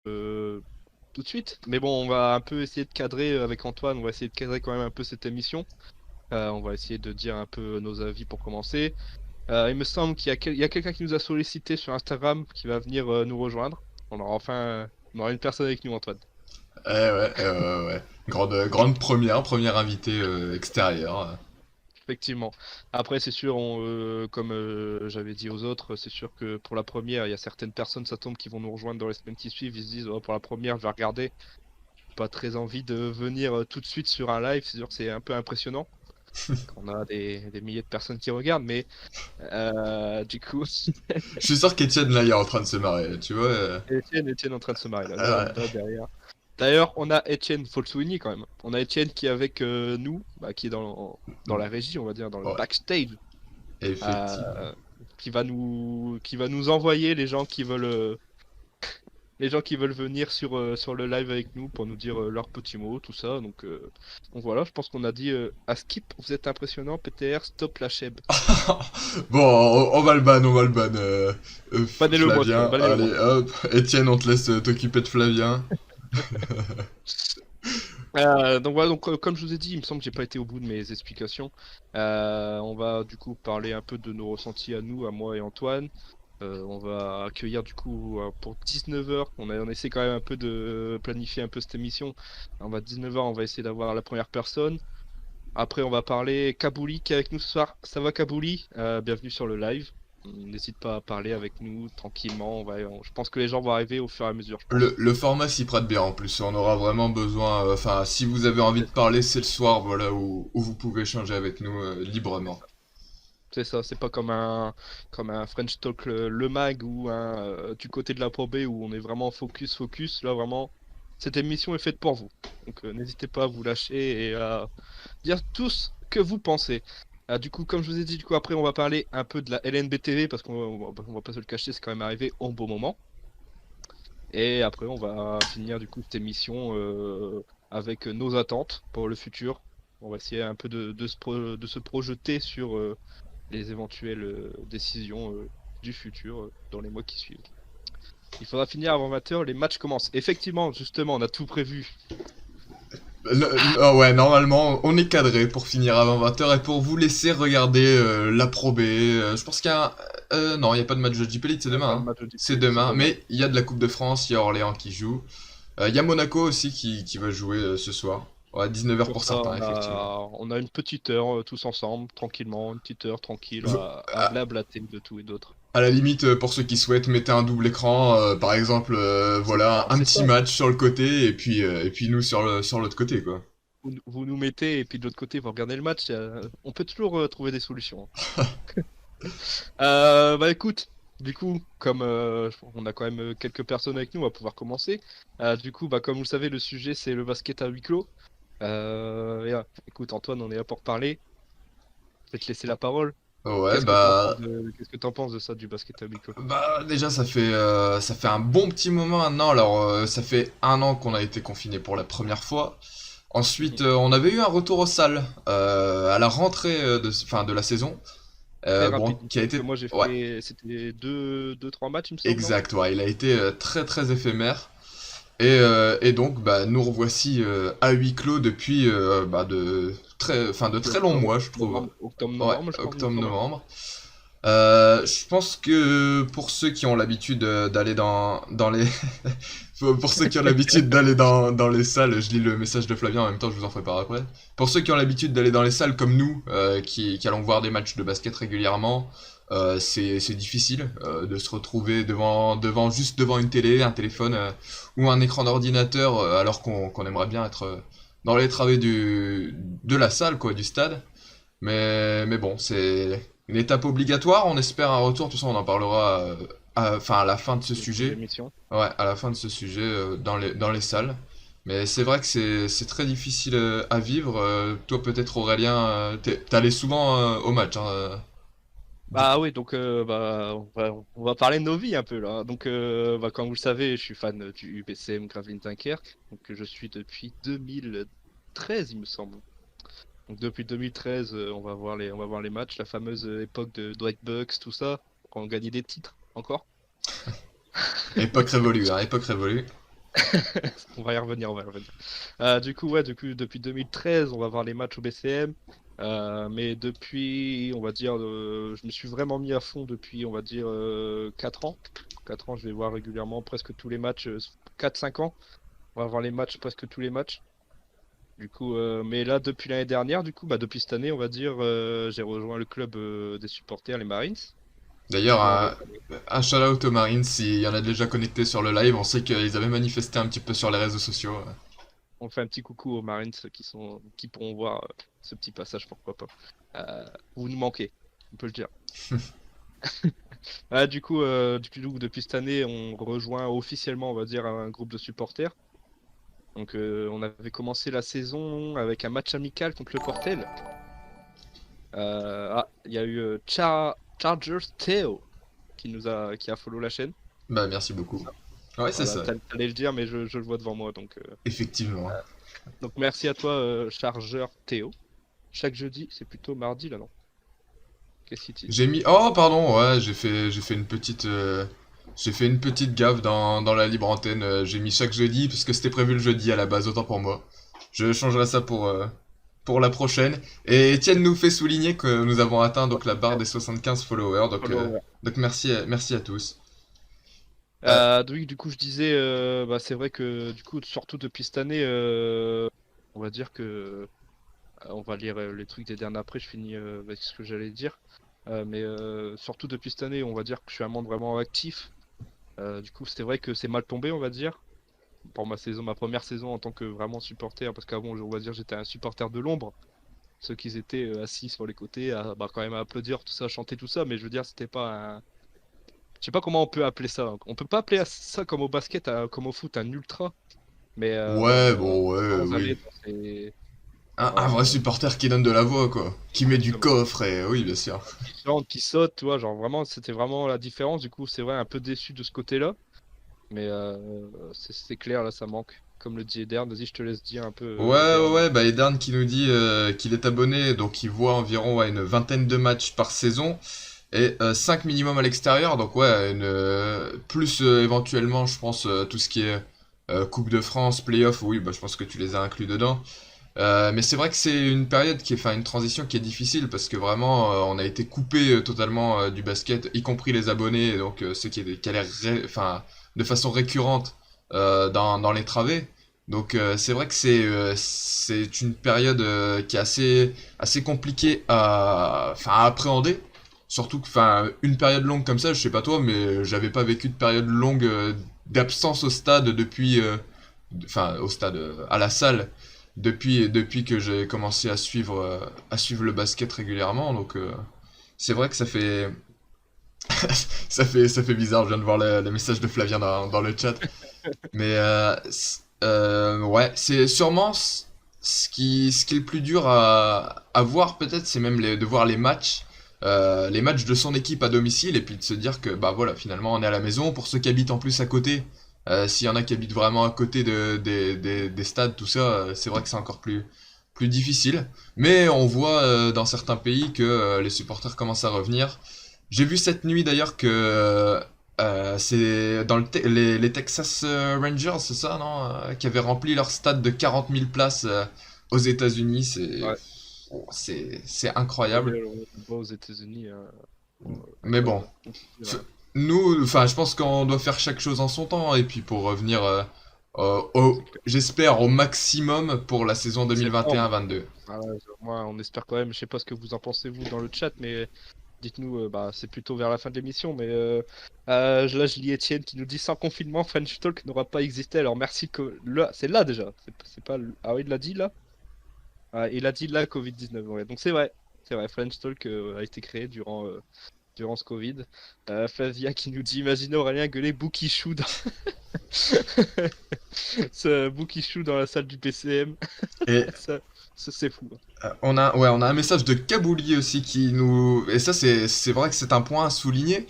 tout de suite. Mais bon, on va un peu essayer de cadrer avec Antoine, on va essayer de cadrer quand même un peu cette émission. On va essayer de dire un peu nos avis pour commencer. Il me semble il y a quelqu'un qui nous a sollicité sur Instagram qui va venir nous rejoindre. On aura une personne avec nous, Antoine. Ouais. Grande première invitée extérieure. Effectivement. Après, c'est sûr, comme j'avais dit aux autres, c'est sûr que pour la première, il y a certaines personnes, ça tombe, qui vont nous rejoindre dans les semaines qui suivent. Ils se disent, oh, pour la première, je vais regarder. Pas très envie de venir tout de suite sur un live. C'est sûr que c'est un peu impressionnant qu'on a des milliers de personnes qui regardent, mais du coup, Je suis sûr qu'Étienne là, il est en train de se marrer, tu vois. Etienne est en train de se marier là, Ouais. là derrière. D'ailleurs, on a Etienne, faut le souligner quand même. On a Etienne qui est avec nous, bah, qui est dans la régie, on va dire, dans le Ouais, backstage, effectivement. euh, qui va nous envoyer les gens qui veulent venir sur le live avec nous pour nous dire leurs petits mots, tout ça. Donc voilà, je pense qu'on a dit à Skip, vous êtes impressionnant, PTR, stop la cheb. Bon, on va le ban, on va le ban. Bannez-le-moi celui-là, Flavien, bannez-le-moi. allez hop. Étienne, on te laisse t'occuper de Flavien. Donc voilà, donc comme je vous ai dit, il me semble que j'ai pas été au bout de mes explications. On va du coup parler un peu de nos ressentis à nous, à moi et Antoine. On va accueillir du coup pour 19h. On essaie quand même un peu de planifier un peu cette émission. On va 19h, on va essayer d'avoir la première personne. Après, on va parler Kabouli qui est avec nous ce soir. Ça va, Kabouli? Bienvenue sur le live. N'hésite pas à parler avec nous tranquillement. Je pense que les gens vont arriver au fur et à mesure, je pense. Le format s'y prête bien en plus, on aura vraiment besoin, enfin si vous avez envie C'est de ça. parler, c'est le soir, voilà, où vous pouvez échanger avec nous C'est librement. ça. C'est ça, c'est pas comme un French Talk le mag ou un du côté de la Pro B où on est vraiment focus. Là, vraiment, cette émission est faite pour vous. Donc, n'hésitez pas à vous lâcher et à dire tout ce que vous pensez. Du coup, comme je vous ai dit, du coup, après, on va parler un peu de la LNB TV parce on va pas se le cacher, c'est quand même arrivé au bon moment. Et après, on va finir du coup cette émission avec nos attentes pour le futur. On va essayer un peu de se projeter sur les éventuelles décisions du futur dans les mois qui suivent. Il faudra finir avant 20h, les matchs commencent. Effectivement, justement, on a tout prévu. Ouais, normalement, on est cadré pour finir avant 20h et pour vous laisser regarder la Pro B. Je pense qu'il y a un... non, il n'y a pas de match de JP Elite, c'est Il n'y a demain, pas de hein. match de C'est DP, c'est demain, demain. mais il y a de la Coupe de France, il y a Orléans qui joue. Il y a Monaco aussi qui va jouer ce soir. Ouais, 19h Pour pour ça, certains, effectivement. on a une petite heure tous ensemble, tranquillement, une petite heure tranquille V- à blablater de tout et d'autre. À la limite, pour ceux qui souhaitent, mettez un double écran, par exemple, voilà, un C'est petit ça. match sur le côté et puis nous sur sur l'autre côté, quoi. Vous nous mettez et puis de l'autre côté, vous regardez le match. On peut toujours trouver des solutions. Bah écoute, du coup, comme on a quand même quelques personnes avec nous, on va pouvoir commencer. Du coup, bah comme vous le savez, le sujet c'est le basket à huis clos. Écoute, Antoine, on est là pour parler. Je vais te laisser la parole. Ouais, bah, Qu'est-ce que t'en penses de ça, du basket à huis clos? bah déjà ça fait un bon petit moment maintenant. Alors ça fait un an qu'on a été confiné pour la première fois. Ensuite, Mhm. on avait eu un retour aux salles à la rentrée de la saison. Très Bon, rapide. qui a Parce que été, moi j'ai ouais, fait, c'était trois matchs, il me semble, non? exact, ouais, il a été très très éphémère. Et donc, bah, nous revoici à huis clos depuis de Depuis très longs octobre, mois, je trouve. Ouais, novembre, je crois, il me semble. octobre-novembre. Je pense que pour ceux qui ont l'habitude d'aller dans les... pour ceux qui ont l'habitude d'aller dans les salles, je lis le message de Flavien en même temps, je vous en ferai part après. Pour ceux qui ont l'habitude d'aller dans les salles comme nous, qui allons voir des matchs de basket régulièrement, c'est difficile de se retrouver juste devant une télé, un téléphone ou un écran d'ordinateur, alors qu'on aimerait bien être dans les travées de la salle, quoi, du stade. Mais bon, c'est une étape obligatoire. On espère un retour. Tout ça, on en parlera à la fin de ce De sujet. l'émission. Ouais, à la fin de ce sujet dans les salles. Mais c'est vrai que c'est très difficile à vivre. Toi, peut-être Aurélien, t'allais souvent au match, hein, du Bah coup. oui, donc on va parler de nos vies un peu là. Donc, bah, comme vous le savez, je suis fan du UBCM Gravelines Dunkerque. Donc, je suis depuis 2013, il me semble. Donc, depuis 2013, on va voir les matchs, la fameuse époque de Dwight Bucks, tout ça, quand on gagnait des titres encore. Époque révolue, hein, époque révolue. On va y revenir, on va y revenir. Du coup, ouais, depuis 2013, on va voir les matchs au BCM. Mais depuis, on va dire, je me suis vraiment mis à fond depuis, on va dire, 4 ans. 4 ans, je vais voir régulièrement presque tous les matchs, 4-5 ans. On va voir les matchs, presque tous les matchs. Du coup, mais là, depuis l'année dernière, du coup, bah, depuis cette année, on va dire, j'ai rejoint le club des supporters, les Marines. Du D'ailleurs, coup, on va... un shout-out aux Marines, s'il y en a déjà connecté sur le live, on sait qu'ils avaient manifesté un petit peu sur les réseaux sociaux. On fait un petit coucou aux Marines qui pourront voir ce petit passage, pourquoi pas. Vous nous manquez, on peut le dire. Depuis cette année, on rejoint officiellement, on va dire, un groupe de supporters. Donc, on avait commencé la saison avec un match amical contre le Portel. Il y a eu Chargers Theo qui a follow la chaîne. Bah, merci beaucoup. Ouais, c'est Voilà, ça, t'allais le dire, mais je le vois devant moi. effectivement. Donc merci à toi, Chargeur Théo. Chaque jeudi, c'est plutôt mardi là, non? Qu'est-ce qu'il dit? J'ai mis. Oh, pardon, ouais, j'ai fait une petite. J'ai fait une petite gaffe dans la libre antenne. J'ai mis chaque jeudi, parce que c'était prévu le jeudi à la base, autant pour moi. Je changerai ça pour la prochaine. Et Étienne nous fait souligner que nous avons atteint donc la barre des 75 followers. Follower. Donc merci à tous. Euh, Oui, du coup, je disais, bah, c'est vrai que du coup, surtout depuis cette année, on va dire que on va lire les trucs des derniers après. Je finis avec ce que j'allais dire. Mais surtout depuis cette année, on va dire que je suis un membre vraiment actif. Du coup, c'est vrai que c'est mal tombé, on va dire, pour ma première saison en tant que vraiment supporter, parce qu'avant, on va dire, j'étais un supporter de l'ombre. Ceux qui étaient assis sur les côtés, bah, quand même à applaudir, tout ça, chanter tout ça, mais je veux dire, c'était pas un. Je sais pas comment on peut appeler ça. On peut pas appeler ça comme au basket, comme au foot, un ultra, mais ouais, bon, ouais, sans oui. aller dans ces. Un Voilà, vrai supporter qui donne de la voix, quoi. Qui met du exactement. coffre, et oui, bien sûr. Qui chante, qui saute, tu vois, genre vraiment, c'était vraiment la différence. Du coup, c'est vrai, un peu déçu de ce côté-là, mais c'est clair, là, ça manque. Comme le dit Eder, vas-y, je te laisse dire un peu, Ouais, ouais, Eder. ouais, bah Edern qui nous dit qu'il est abonné, donc il voit environ ouais, une vingtaine de matchs par saison, et 5 minimum à l'extérieur, donc ouais, plus éventuellement, je pense, tout ce qui est Coupe de France, Playoff, oui, bah je pense que tu les as inclus dedans. Mais c'est vrai que c'est une période enfin une transition qui est difficile, parce que vraiment, on a été coupé totalement du basket, y compris les abonnés, donc ceux qui allaient enfin, de façon récurrente dans les travées. Donc c'est vrai que c'est une période qui est assez compliquée enfin, à appréhender. Surtout que enfin une période longue comme ça, je sais pas toi, mais j'avais pas vécu de période longue d'absence au stade enfin au stade à la salle depuis que j'ai commencé à suivre le basket régulièrement. Donc c'est vrai que ça fait ça fait bizarre. Je viens de voir le message de Flavien dans le chat. Mais ouais, c'est sûrement ce qui est le plus dur à voir peut-être, c'est même de voir les matchs de son équipe à domicile et puis de se dire que bah voilà, finalement on est à la maison. Pour ceux qui habitent en plus à côté, s'il y en a qui habitent vraiment à côté des stades, tout ça, c'est vrai que c'est encore plus difficile. Mais on voit dans certains pays que les supporters commencent à revenir. J'ai vu cette nuit d'ailleurs que c'est dans les Texas Rangers, c'est ça, non qui avaient rempli leur stade de 40 000 places aux États-Unis. Ouais, C'est ouais, incroyable. on va aux États-Unis, Mais bon, incroyable. On peut dire, f- nous, enfin, je pense qu'on doit faire chaque chose en son temps. Et puis pour revenir, c'est clair. j'espère, au maximum pour la saison Septembre. 2021-22. Voilà, moi, on espère quand même. Je sais pas ce que vous en pensez vous dans le chat, mais dites-nous. Bah, c'est plutôt vers la fin de l'émission, mais là, je lis Étienne qui nous dit sans confinement, French Talk n'aura pas existé. Alors merci que là, c'est là déjà. C'est pas. Ah oui, il l'a dit là. Ah, il a dit là Covid-19. Ouais. Donc c'est vrai. C'est vrai. French Talk a été créé durant ce Covid. Flavia qui nous dit imaginez Aurélien gueuler Boukishou dans... ce Boukishou dans la salle du PCM. Et Ça, c'est fou. on a un message de Kabouli aussi qui nous. Et ça, c'est vrai que c'est un point à souligner.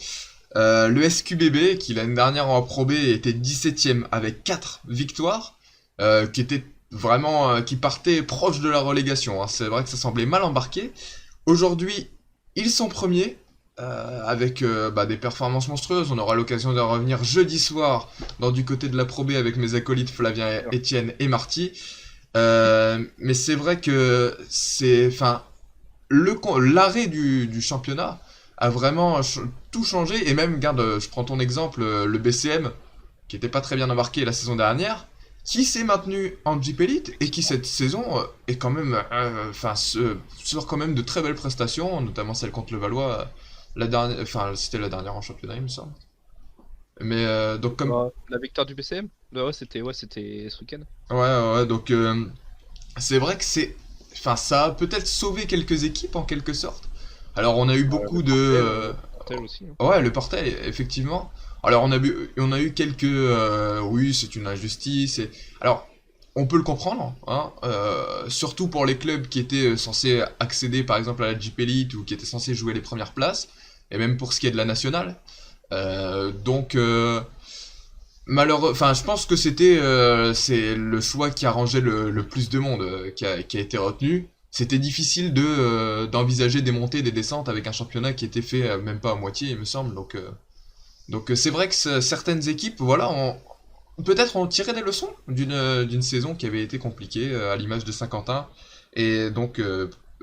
Le SQBB, qui l'année dernière en Pro B était 17ème avec 4 victoires, qui était vraiment, qui partait proche de la relégation, hein. C'est vrai que ça semblait mal embarqué. Aujourd'hui, ils sont premiers, avec des performances monstrueuses. On aura l'occasion de revenir jeudi soir du côté de la Pro B avec mes acolytes Flavien, Étienne et Marty. Mais c'est vrai que enfin, l'arrêt du championnat a vraiment tout changé. Et même, regarde, je prends ton exemple, le BCM, qui était pas très bien embarqué la saison dernière, qui s'est maintenu en Jeep Elite et qui cette saison est quand même, sort quand même de très belles prestations, notamment celle contre le Valois, la dernière, enfin c'était la dernière en championnat il me semble. Mais donc comme La victoire du BCM? Ouais, c'était ce week-end. ouais, donc c'est vrai que ça a peut-être sauvé quelques équipes en quelque sorte. Alors on a eu beaucoup de Portel aussi, hein. ouais, le portail, effectivement. Alors on a eu quelques oui, c'est une injustice. Alors on peut le comprendre, hein, surtout pour les clubs qui étaient censés accéder par exemple à la Jeep Elite ou qui étaient censés jouer les premières places, et même pour ce qui est de la nationale. Donc enfin, je pense que c'est le choix qui arrangeait le plus de monde qui a été retenu. C'était difficile d'envisager des montées, des descentes avec un championnat qui était fait même pas à moitié, il me semble. Donc c'est vrai que certaines équipes, voilà, peut-être ont tiré des leçons d'une saison qui avait été compliquée, à l'image de Saint-Quentin. Et donc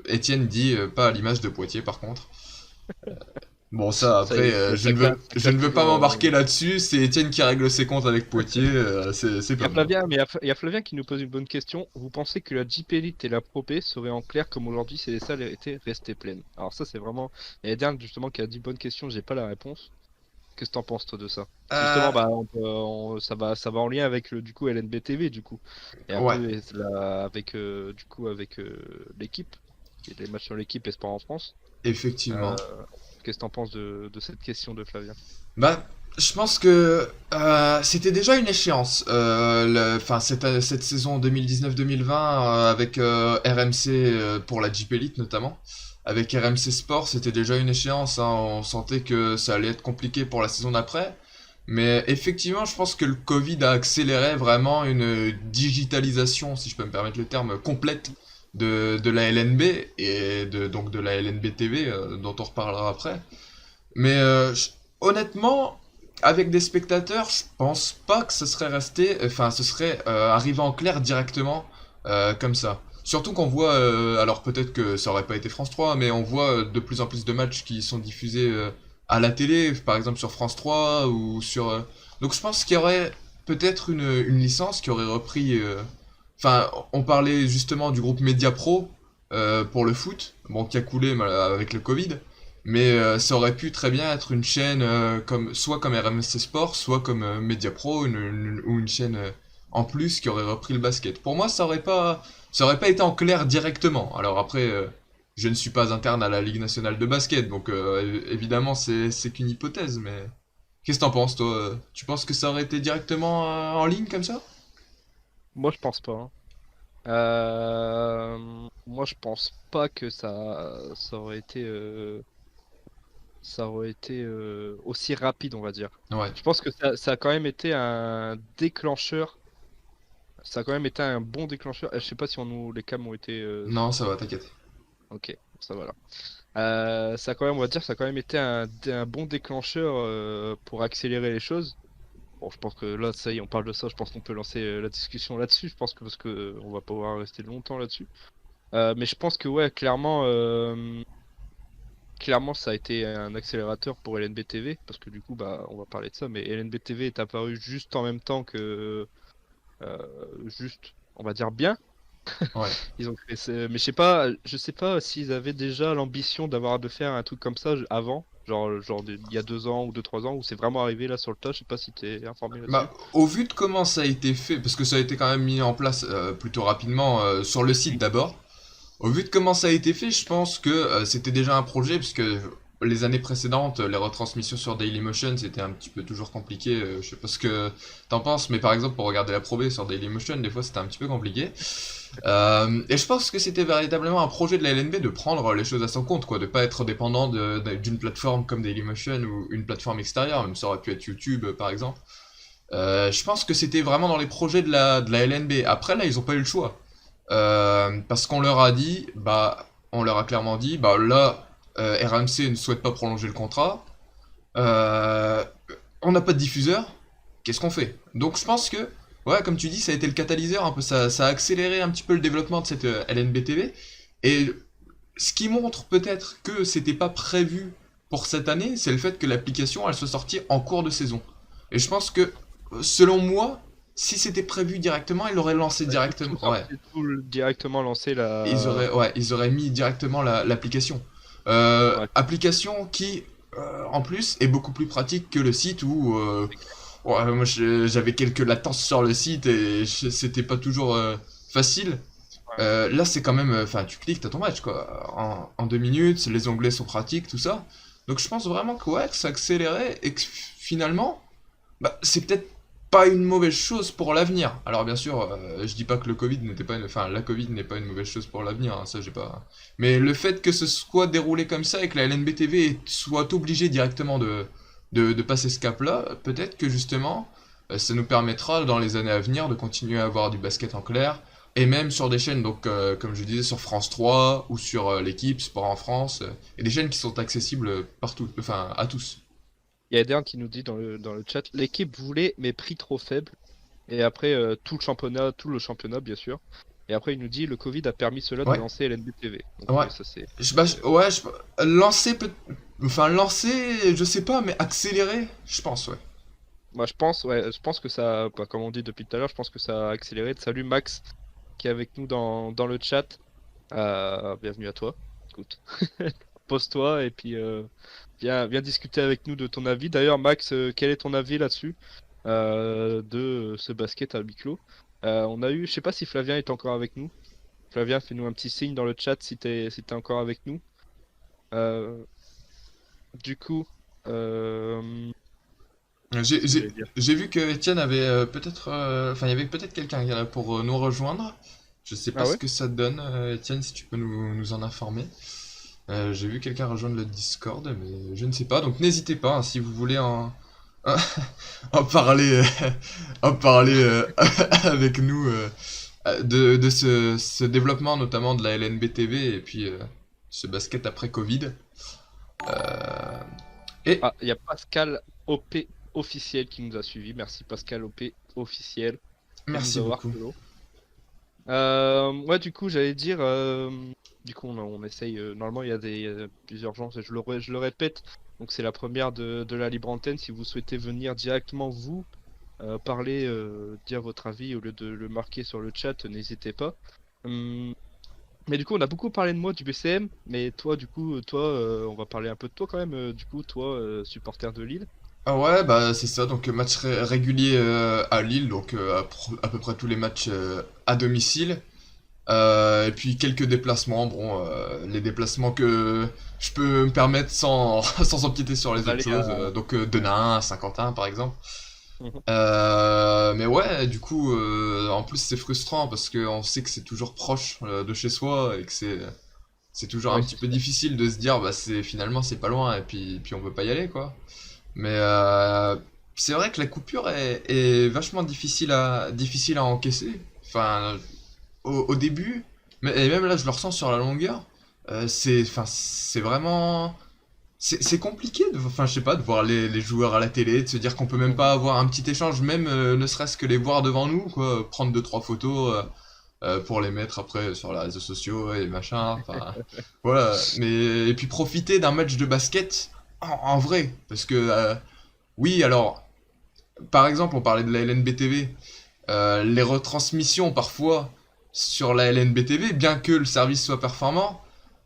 Étienne dit pas à l'image de Poitiers par contre. Bon, ça, Ça y après, est, ça je ne veux pas toujours, m'embarquer là-dessus, c'est Étienne qui règle ses comptes avec Poitiers, c'est Il y a comme ça. Flavien, mais il y a Flavien qui nous pose une bonne question. Vous pensez que la Jeep Elite et la Pro B seraient en clair comme aujourd'hui si les salles étaient restées pleines? Alors ça c'est vraiment... Il y a Dern justement qui a dit bonne question, j'ai pas la réponse. Qu'est-ce que t'en penses toi de ça? Parce que Euh, justement bah, ça va en lien avec le du coup LNB TV du coup. Et un ouais, peu avec du coup avec l'équipe, qui est les matchs sur l'équipe et Sport en France. effectivement. Euh, Qu'est-ce que t'en penses de cette question de Flavien? Bah, je pense que c'était déjà une échéance. Enfin, cette saison 2019-2020 avec RMC pour la Jeep Elite notamment. Avec RMC Sport, c'était déjà une échéance, hein. On sentait que ça allait être compliqué pour la saison d'après. Mais effectivement, je pense que le Covid a accéléré vraiment une digitalisation, si je peux me permettre le terme, complète de la LNB et donc de la LNB TV, dont on reparlera après. Mais honnêtement, avec des spectateurs, je pense pas que ce serait resté, enfin, ce serait arrivé en clair directement comme ça. Surtout qu'on voit, alors peut-être que ça aurait pas été France 3, mais on voit de plus en plus de matchs qui sont diffusés à la télé, par exemple sur France 3 ou sur. Donc je pense qu'il y aurait peut-être une licence qui aurait repris. Enfin, on parlait justement du groupe Mediapro pour le foot, bon, qui a coulé avec le Covid. Mais ça aurait pu très bien être une chaîne soit comme RMC Sport, soit comme Mediapro, ou une chaîne en plus qui aurait repris le basket. Pour moi, ça aurait pas été en clair directement. Alors après, je ne suis pas interne à la Ligue nationale de basket, donc évidemment c'est qu'une hypothèse. Mais qu'est-ce que t'en penses, toi? Tu penses que ça aurait été directement en ligne comme ça? Moi je pense pas, hein. Moi, je pense pas que ça aurait été aussi rapide, on va dire. Ouais. Je pense que ça a quand même été un déclencheur. Ça a quand même été un bon déclencheur. Je sais pas si les cams ont été. Non, ça va, t'inquiète. Ok, ça va là. Ça a quand même, on va dire, ça a quand même été un bon déclencheur pour accélérer les choses. Bon, je pense que là, ça y est, on parle de ça. Je pense qu'on peut lancer la discussion là-dessus. Je pense que parce que on va pas pouvoir rester longtemps là-dessus. Mais je pense que ouais, clairement, ça a été un accélérateur pour LNB TV, parce que du coup, bah, on va parler de ça, mais LNB TV est apparu juste en même temps que, juste, on va dire bien. Ouais. Ils ont créé mais je sais pas s'ils avaient déjà l'ambition de faire un truc comme ça avant, genre il y a 2 ans ou 2-3 ans, où c'est vraiment arrivé là sur le tas. Je sais pas si t'es informé là-dessus. Bah, au vu de comment ça a été fait, parce que ça a été quand même mis en place plutôt rapidement sur le site d'abord. Au vu de comment ça a été fait, je pense que c'était déjà un projet, puisque les années précédentes, les retransmissions sur Dailymotion, c'était un petit peu toujours compliqué. Je sais pas ce que t'en penses, mais par exemple, pour regarder la Pro B sur Dailymotion, des fois c'était un petit peu compliqué. Et je pense que c'était véritablement un projet de la LNB de prendre les choses à son compte, quoi, de pas être dépendant d'une plateforme comme Dailymotion ou une plateforme extérieure, même ça aurait pu être YouTube par exemple. Je pense que c'était vraiment dans les projets de la LNB. Après là, ils ont pas eu le choix. Parce qu'on leur a dit, on leur a clairement dit, bah là, RMC ne souhaite pas prolonger le contrat. Euh, on n'a pas de diffuseur. Qu'est-ce qu'on fait? Donc je pense que, ouais, comme tu dis, ça a été le catalyseur, un peu, ça a accéléré un petit peu le développement de cette LNBTV. Et ce qui montre peut-être que c'était pas prévu pour cette année, c'est le fait que l'application, elle soit sortie en cours de saison. Et je pense que, selon moi, si c'était prévu directement, ils l'auraient lancé Ouais, c'est tout directement. Ouais, sorti, directement lancé ouais, ils auraient mis directement l'application. Ouais, Application qui, en plus, est beaucoup plus pratique que le site où c'est clair. ouais, moi j'avais quelques latences sur le site et c'était pas toujours facile. Ouais. Là, c'est quand même, enfin, tu cliques, t'as ton match quoi, en 2 minutes, les onglets sont pratiques, tout ça. Donc je pense vraiment que ouais, que ça accélérait et que finalement, bah, c'est peut-être pas une mauvaise chose pour l'avenir. Alors bien sûr, je dis pas que le Covid n'était pas enfin la Covid n'est pas une mauvaise chose pour l'avenir, hein, ça j'ai pas. Mais le fait que ce soit déroulé comme ça et que la LNBTV soit obligée directement de passer ce cap-là, peut-être que justement, ça nous permettra dans les années à venir de continuer à avoir du basket en clair. Et même sur des chaînes, donc comme je disais, sur France 3 ou sur l'équipe, Sport en France, et des chaînes qui sont accessibles partout, enfin à tous. Il y a Eden qui nous dit dans le chat, l'équipe voulait mais prix trop faible. Et après tout le championnat bien sûr. Et après il nous dit le Covid a permis cela de Ouais, lancer LNB-TV. Donc ouais. ça c'est. Ouais, lancer peut. Enfin, lancer, je sais pas, mais accélérer, je pense, ouais. Moi je pense que ça, bah, comme on dit depuis tout à l'heure, je pense que ça a accéléré. Salut Max qui est avec nous dans le chat. Bienvenue à toi. Écoute, pose-toi et puis viens discuter avec nous de ton avis. D'ailleurs Max, quel est ton avis là-dessus de ce basket à huis clos? On a eu, je sais pas si Flavien est encore avec nous. Flavien, fais-nous un petit signe dans le chat si t'es encore avec nous. Euh, du coup, J'ai qu'est-ce que j'ai- j'allais dire? j'ai vu que Étienne avait peut-être. Enfin, il y avait peut-être quelqu'un qui est là pour nous rejoindre. Je sais pas Ah ce ouais? que ça donne, Étienne, si tu peux nous en informer. J'ai vu quelqu'un rejoindre le Discord, mais je ne sais pas. Donc n'hésitez pas, hein, si vous voulez en parler, en parler avec nous de ce développement, notamment de la LNBTV et puis ce basket après Covid. Euh, et Ah, il y a Pascal OP officiel qui nous a suivi. Merci Pascal OP officiel de nous merci avoir beaucoup. follow. Ouais, du coup, j'allais dire, du coup, on essaye. Normalement, il y a plusieurs gens. Je le répète. Donc, c'est la première de la libre antenne. Si vous souhaitez venir directement vous parler, dire votre avis au lieu de le marquer sur le chat, n'hésitez pas. Hum, mais du coup, on a beaucoup parlé de moi du BCM. Mais toi, du coup, on va parler un peu de toi quand même. Du coup, toi, supporter de Lille. Ah ouais, bah c'est ça, donc match régulier à Lille, donc à peu près tous les matchs à domicile. Et puis quelques déplacements, bon, les déplacements que je peux me permettre sans, sans empiéter sur Sans les autres aller choses, donc Denain, Saint-Quentin par exemple. Mhm. Mais ouais, du coup, en plus c'est frustrant parce qu'on sait que c'est toujours proche de chez soi et que c'est toujours un Ouais, petit c'est peu sûr. difficile de se dire, bah finalement c'est pas loin et puis on peut pas y aller quoi. Mais c'est vrai que la coupure est vachement difficile à encaisser. Enfin, au début, mais, et même là je le ressens sur la longueur, c'est vraiment. C'est compliqué enfin je sais pas, de voir les joueurs à la télé, de se dire qu'on peut même pas Mhm. avoir un petit échange, même ne serait-ce que les voir devant nous, quoi, prendre deux trois photos pour les mettre après sur les réseaux sociaux et machin, enfin voilà. Mais et puis profiter d'un match de basket en vrai, parce que oui, alors, par exemple, on parlait de la LNBTV. Les retransmissions, parfois, sur la LNBTV, bien que le service soit performant,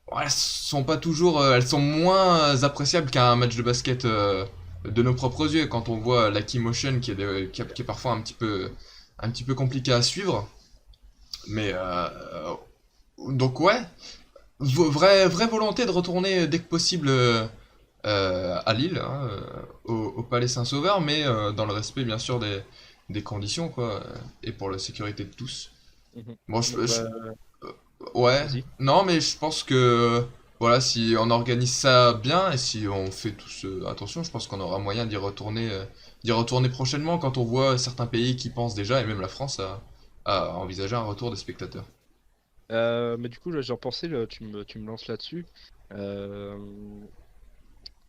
bon, elles sont pas toujours. Elles sont moins appréciables qu'un match de basket de nos propres yeux. Quand on voit la key motion qui est parfois un petit peu compliqué à suivre. Mais. Donc, ouais. Vraie volonté de retourner dès que possible à Lille, hein, au Palais Saint-Sauveur, mais dans le respect bien sûr des conditions, quoi, et pour la sécurité de tous. Mhm. Bon, Bon, bah, ouais, vas-y. non, mais je pense que voilà, si on organise ça bien et si on fait tous attention, je pense qu'on aura moyen d'y retourner prochainement quand on voit certains pays qui pensent déjà, et même la France, à envisager un retour des spectateurs. Mais du coup, là, j'en pensais, là, tu me lances là-dessus. Euh,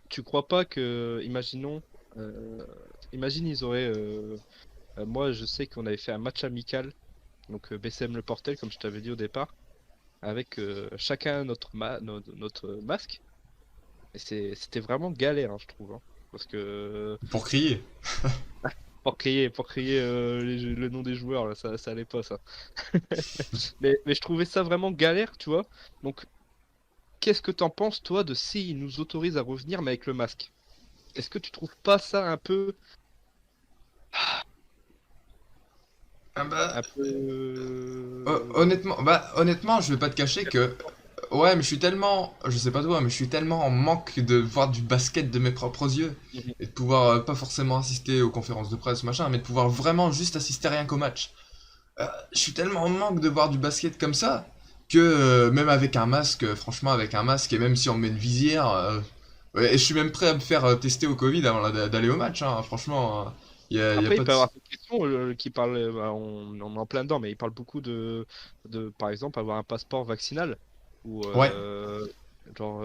Tu crois pas que, imaginons, euh, imagine ils auraient, moi je sais qu'on avait fait un match amical, donc BCM Le Portel, comme je t'avais dit au départ, avec chacun notre masque, et c'était vraiment galère, hein, je trouve, hein, parce que Pour crier. pour crier le nom des joueurs, là, ça allait pas ça. Mais je trouvais ça vraiment galère, tu vois. Donc, qu'est-ce que t'en penses, toi, de s'ils nous autorisent à revenir, mais avec le masque? Est-ce que tu trouves pas ça Ah bah, un peu honnêtement, je vais pas te cacher que ouais, mais je suis tellement, je sais pas toi, mais je suis tellement en manque de voir du basket de mes propres yeux Mhm. et de pouvoir pas forcément assister aux conférences de presse machin, mais de pouvoir vraiment juste assister rien qu'au match. Je suis tellement en manque de voir du basket comme ça que même avec un masque, franchement avec un masque et même si on me met une visière, ouais, et je suis même prêt à me faire tester au Covid avant d'aller au match, hein, franchement, y a Après, il pas de... peut y avoir cette question qui parle, bah, on est en plein dedans, mais il parle beaucoup par exemple, avoir un passeport vaccinal ou Ouais, genre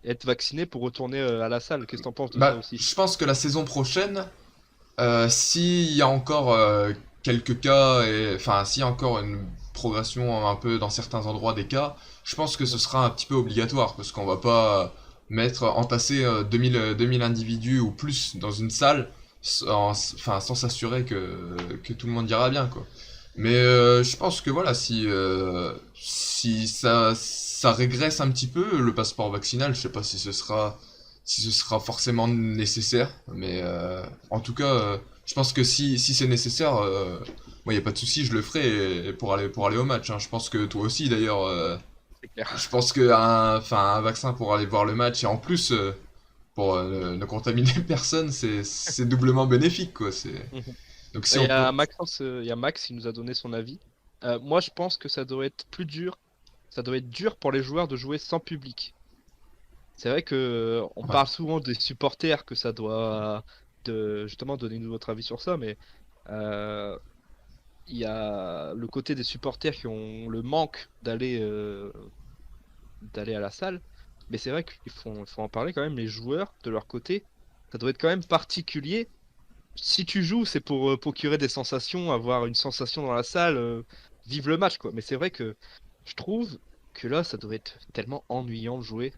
être vacciné pour retourner à la salle. Qu'est-ce que t'en penses de ça bah aussi? je pense que la saison prochaine, s'il y a encore quelques cas, et enfin s'il y a encore une progression un peu dans certains endroits des cas, je pense que ce Mhm. sera un petit peu obligatoire, parce qu'on va pas entasser 2000 individus ou plus dans une salle sans s'assurer que tout le monde ira bien, quoi. Mais je pense que voilà, si ça régresse un petit peu, le passeport vaccinal, je sais pas si ce sera forcément nécessaire, mais en tout cas, je pense que si c'est nécessaire, moi, y a pas de souci, je le ferai pour aller au match, hein. Je pense que toi aussi, d'ailleurs, C'est clair. je pense que un vaccin pour aller voir le match et en plus pour ne contaminer personne, c'est doublement bénéfique, quoi. Mhm. Donc si Il y on peut, a il y a Max qui nous a donné son avis. Moi, je pense que ça doit être plus dur. Ça doit être dur pour les joueurs de jouer sans public. C'est vrai que on ouais. parle souvent des supporters que ça doit justement donner votre avis sur ça, mais euh, il y a le côté des supporters qui ont le manque d'aller à la salle, mais c'est vrai qu'il faut en parler quand même. Les joueurs de leur côté, ça doit être quand même particulier. Si tu joues, c'est pour procurer des sensations, avoir une sensation dans la salle, vivre le match quoi. Mais c'est vrai que je trouve que là, ça doit être tellement ennuyant de jouer.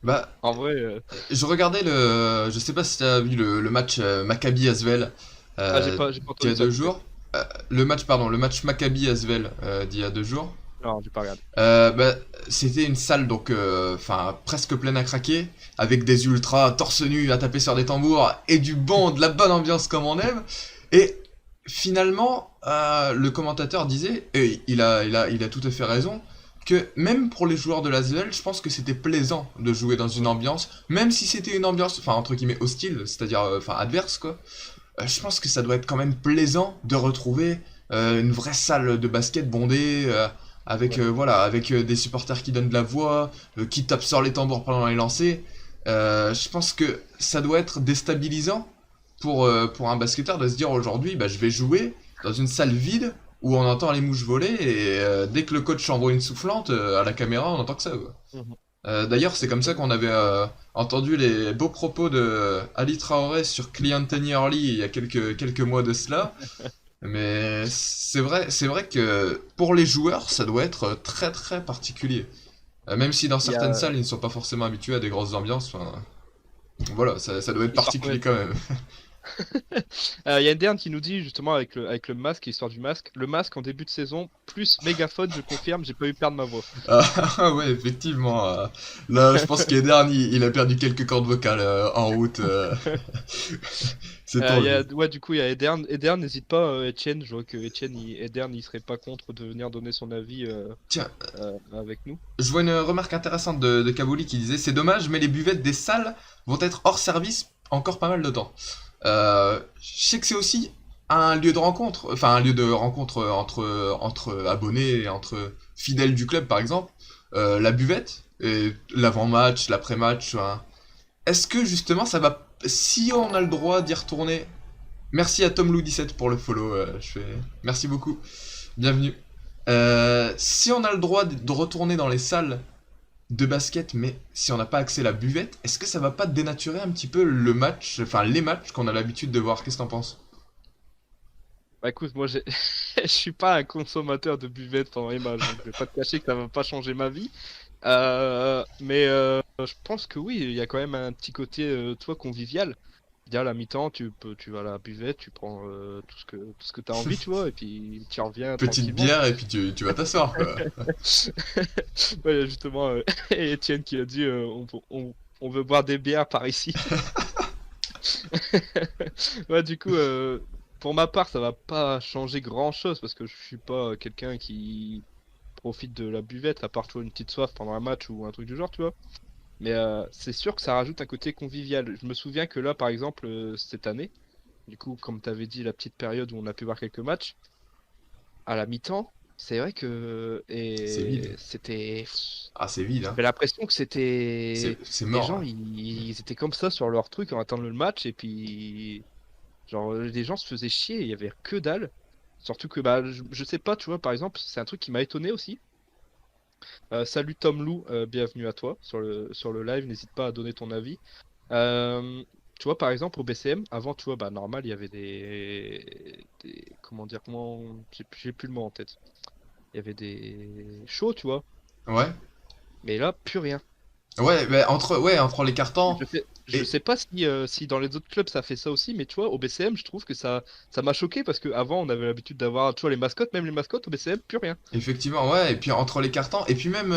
Bah, En vrai, je regardais je sais pas si t'as vu le match Maccabi Asvel ah, j'ai pas d'il y entendu a ça deux couper. jours. Le match Maccabi Asvel d'il y a 2 jours. Non, j'ai pas regardé. Bah, c'était une salle donc, enfin presque pleine à craquer, avec des ultras torse nu à taper sur des tambours et de la bonne ambiance comme on aime. Et finalement, le commentateur disait, et il a tout à fait raison, que même pour les joueurs de l'Asvel, je pense que c'était plaisant de jouer dans une Mhm. ambiance, même si c'était une ambiance, enfin entre guillemets hostile, c'est-à-dire enfin adverse quoi. Je pense que ça doit être quand même plaisant de retrouver une vraie salle de basket bondée, avec Ouais. voilà, avec des supporters qui donnent de la voix, qui tapent sur les tambours pendant les lancers. Je pense que ça doit être déstabilisant pour un basketteur de se dire aujourd'hui, bah, je vais jouer dans une salle vide où on entend les mouches voler et dès que le coach envoie une soufflante à la caméra, on entend que ça, quoi. Mhm. D'ailleurs, c'est comme ça Exactement. qu'on avait entendu les beaux propos de Ali Traoré sur Clean Anthony Early il y a quelques mois de cela. Mais c'est vrai que pour les joueurs, ça doit être très très particulier. Même si dans Il y certaines a... salles, ils ne sont pas forcément habitués à des grosses ambiances. Enfin, voilà, ça doit être Histoire qu'on particulier quand même. Il y a une dernière qui nous dit justement avec le masque, histoire du masque, le masque en début de saison, plus mégaphone, je confirme, j'ai pas eu perdre ma voix. Ah ouais, effectivement. Là, je pense qu'Edern, il a perdu quelques cordes vocales en route. C'est tendu. Ouais, du coup, il y a Edern. Edern, n'hésite pas, Etienne. Je vois que Edern, il serait pas contre de venir donner son avis Tiens, avec nous. je vois une remarque intéressante de Kabouli qui disait: c'est dommage, mais les buvettes des salles vont être hors service encore pas mal de temps. Je sais que c'est aussi un lieu de rencontre, enfin un lieu de rencontre entre abonnés et entre fidèles du club par exemple. La buvette, et l'avant-match, l'après-match. Enfin, est-ce que justement ça va. Si on a le droit d'y retourner. Merci à Tom Lou 17 pour le follow. Merci beaucoup. Bienvenue. Si on a le droit de retourner dans les salles de basket, mais si on n'a pas accès à la buvette, est-ce que ça va pas dénaturer un petit peu le match, enfin les matchs qu'on a l'habitude de voir? Qu'est-ce que t'en penses? Bah écoute, moi je suis pas un consommateur de buvette pendant les matchs, donc je vais pas te cacher que ça va pas changer ma vie. Mais je pense que oui, il y a quand même un petit côté, toi, convivial. Dire à la mi-temps, tu vas à la buvette, tu prends tout ce que t'as envie, tu vois, et puis tu reviens Petite tranquillement. bière et puis tu vas t'asseoir, quoi. Ouais, il y a justement, Étienne qui a dit, on veut boire des bières par ici. Ouais, du coup, pour ma part, ça va pas changer grand-chose parce que je suis pas quelqu'un qui profite de la buvette, à part tu vois, une petite soif pendant un match ou un truc du genre, tu vois. Mais c'est sûr que ça rajoute un côté convivial. Je me souviens que là, par exemple, cette année, du coup, comme tu avais dit, la petite période où on a pu voir quelques matchs, à la mi-temps, c'est vrai que C'est vide. et c'était, Ah, c'est vide, hein. j'avais l'impression que c'était C'est les mort, gens, là. ils étaient comme ça sur leur truc en attendant le match et puis genre les gens se faisaient chier, il y avait que dalle. Surtout que bah je sais pas, tu vois, par exemple, c'est un truc qui m'a étonné aussi. Salut Tom Lou, bienvenue à toi sur le live, n'hésite pas à donner ton avis. Euh, Tu vois, par exemple, au BCM, avant, tu vois, bah, normal, il y avait comment dire, j'ai plus le mot en tête. Il y avait des shows, tu vois, Ouais. mais là, plus rien. Ouais, bah, entre les cartons. Je Et sais pas si dans les autres clubs ça fait ça aussi, mais tu vois, au BCM, je trouve que ça m'a choqué parce qu'avant, on avait l'habitude d'avoir, tu vois, les mascottes, même les mascottes, au BCM, plus rien. effectivement, ouais, et puis entre les cartons, et puis même,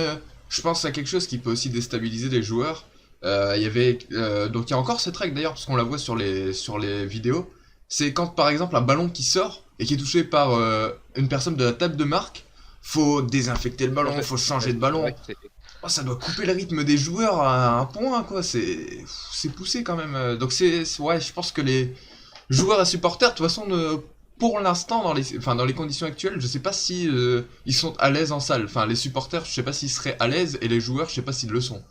je pense à quelque chose qui peut aussi déstabiliser les joueurs. Il y avait, donc il y a encore cette règle d'ailleurs, parce qu'on la voit sur les vidéos. C'est quand par exemple un ballon qui sort et qui est touché par une personne de la table de marque, faut désinfecter le En ballon, fait, faut changer ouais, de c'est vrai ballon. que c'est. Oh, ça doit couper le rythme des joueurs à un point, quoi. C'est poussé quand même. Donc ouais, je pense que les joueurs et supporters, de toute façon, pour l'instant, dans les conditions actuelles, je sais pas si ils sont à l'aise en salle. Enfin, les supporters, je sais pas s'ils seraient à l'aise, et les joueurs, je sais pas s'ils le sont.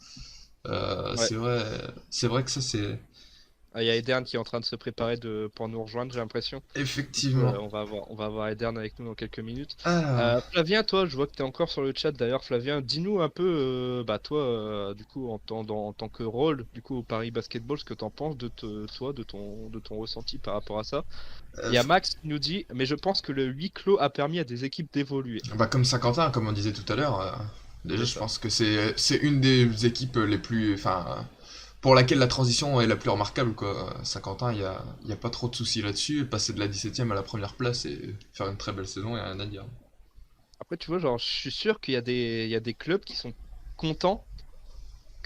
Ouais. C'est vrai que ça, c'est Ah, il y a Edern qui est en train de se préparer pour nous rejoindre, j'ai l'impression. Du coup, effectivement. on va avoir Edern avec nous dans quelques minutes. Alors, Flavien, toi, je vois que tu es encore sur le chat d'ailleurs. Flavien, dis-nous un peu, bah, toi, du coup, en tant que rôle, du coup, au Paris Basketball, ce que tu en penses toi, de ton ressenti par rapport à ça. Il y a Max qui nous dit, mais je pense que le huis clos a permis à des équipes d'évoluer. bah comme Saint-Quentin, comme on disait tout à l'heure, déjà, C'est je ça. pense que c'est une des équipes les plus, enfin, pour laquelle la transition est la plus remarquable, quoi. Saint-Quentin, il y a pas trop de soucis là-dessus. Passer de la 17e à la première place et faire une très belle saison, il y a rien à dire. Après, tu vois, genre, je suis sûr il y a des clubs qui sont contents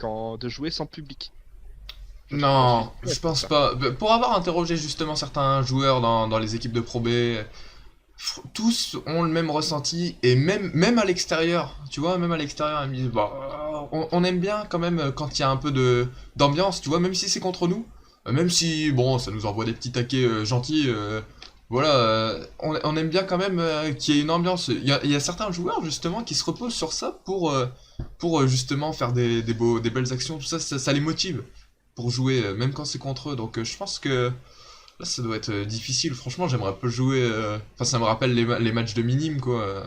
de jouer sans public. J'en suis Non, sûr et je pense certain. pas. Bah, pour avoir interrogé justement certains joueurs dans les équipes de Pro B, tous ont le même ressenti et même à l'extérieur, tu vois, même à l'extérieur, ils me disent, bah, on aime bien quand même quand il y a un peu de d'ambiance, tu vois, même si c'est contre nous, même si bon, ça nous envoie des petits taquets gentils, voilà, on aime bien quand même qu'il y ait une ambiance. Il y a certains joueurs justement qui se reposent sur ça pour justement faire des belles actions, tout ça, ça les motive pour jouer, même quand c'est contre eux. Donc je pense que là, ça doit être difficile. Franchement, j'aimerais pas jouer. Enfin, ça me rappelle les matchs de minimes, quoi.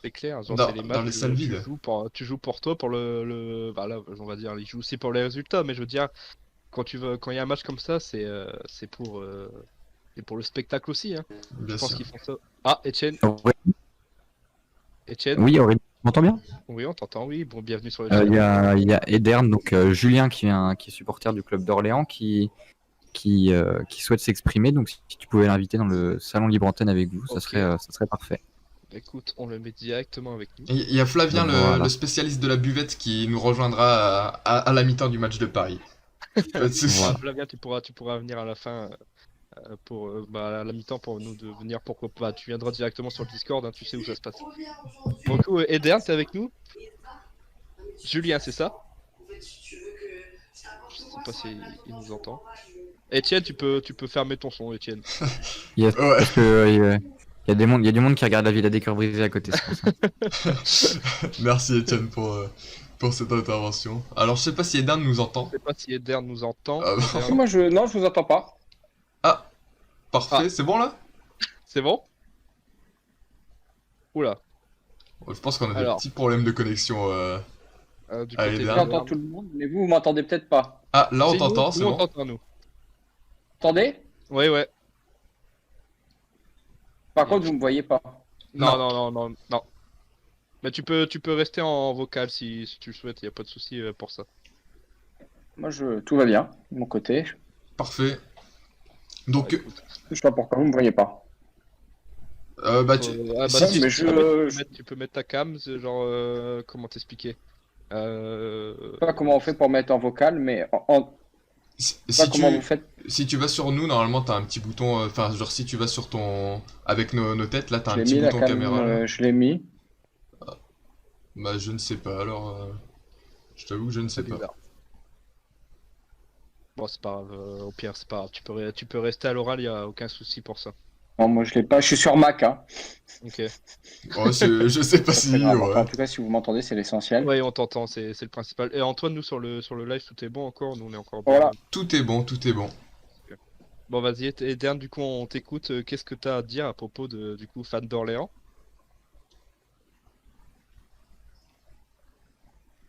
C'est clair, genre c'est les Dans matchs les salles où vides. tu joues pour toi, pour bah là, on va dire, ils jouent aussi pour les résultats, mais je veux dire, quand il y a un match comme ça, c'est pour le spectacle aussi, hein. Je Bien pense sûr. qu'ils font ça. Ah, Etienne, Etienne, Oui, Aurélie, tu m'entends bien? oui, on t'entend, oui, bon, bienvenue sur le chat. Il y a Edern, donc Julien qui est supporter du club d'Orléans, qui souhaite s'exprimer. Donc si tu pouvais l'inviter dans le salon Libre Antenne avec vous, Ok, ça serait parfait. écoute, on le met directement avec nous. Et il y a Flavien, le Voilà, spécialiste de la buvette, qui nous rejoindra à la mi-temps du match de Paris. Pas de soucis. voilà. Flavien, tu pourras venir à la fin pour bah, à la mi-temps pour nous de venir pourquoi pas. Tu viendras directement sur le Discord, hein, tu sais où ça se passe. Bon, du coup, Eder, t'es avec nous? Julien, c'est ça? Je sais pas si il nous entend. Etienne, tu peux fermer ton son, Etienne. Yes, Ouais. parce que il y a du monde qui regarde la ville à décor brisé à côté, c'est pour ça. Merci Étienne pour cette intervention. Alors, je sais pas si Eden nous Je entend. sais pas si Eder nous entend. Ah, bon. Eder... Non, non, je vous entends pas. Ah, Ah, parfait, c'est bon là? c'est bon? Oula. Je pense qu'on a des Alors, petits problèmes de connexion Du Allez, côté Berne. J'entends tout le monde, mais vous m'entendez peut-être pas. Ah, là on Si, t'entend, nous, c'est nous, on bon. t'entend, nous. Entendez? Ouais. Par contre, vous me voyez pas. Non. Mais tu peux rester en vocal si tu le souhaites, y a pas de souci pour ça. Moi, tout va bien de mon côté. Parfait. Donc, Écoute. Je sais pas pourquoi vous me voyez pas. bah, tu... Si, si, mais tu peux mettre ta cam, c'est genre, comment t'expliquer Je sais pas comment on fait pour mettre en vocal, mais si, je sais si pas comment tu... vous faites. si tu vas sur nous, normalement t'as un petit bouton, enfin genre si tu vas sur ton... avec nos têtes, là t'as Je un l'ai petit mis la bouton cam, caméra là. je l'ai mis. Bah je ne sais pas, alors je t'avoue que je ne sais C'est pas. bizarre. Bon, c'est pas grave, au pire, c'est pas grave. Tu peux rester à l'oral, y a aucun souci pour ça. Non, moi je l'ai pas. Je suis sur Mac. Hein. Ok. Oh, je sais pas C'est si... très grave. Enfin, en ouais. tout cas, si vous m'entendez, c'est l'essentiel. Ouais, on t'entend, c'est le principal. Et Antoine, nous sur le live, tout est bon encore, nous on est encore bien. Voilà. Tout est bon, tout est bon. Bon, vas-y, Eden, du coup, on t'écoute. Qu'est-ce que t'as à dire à propos du coup, fan d'Orléans?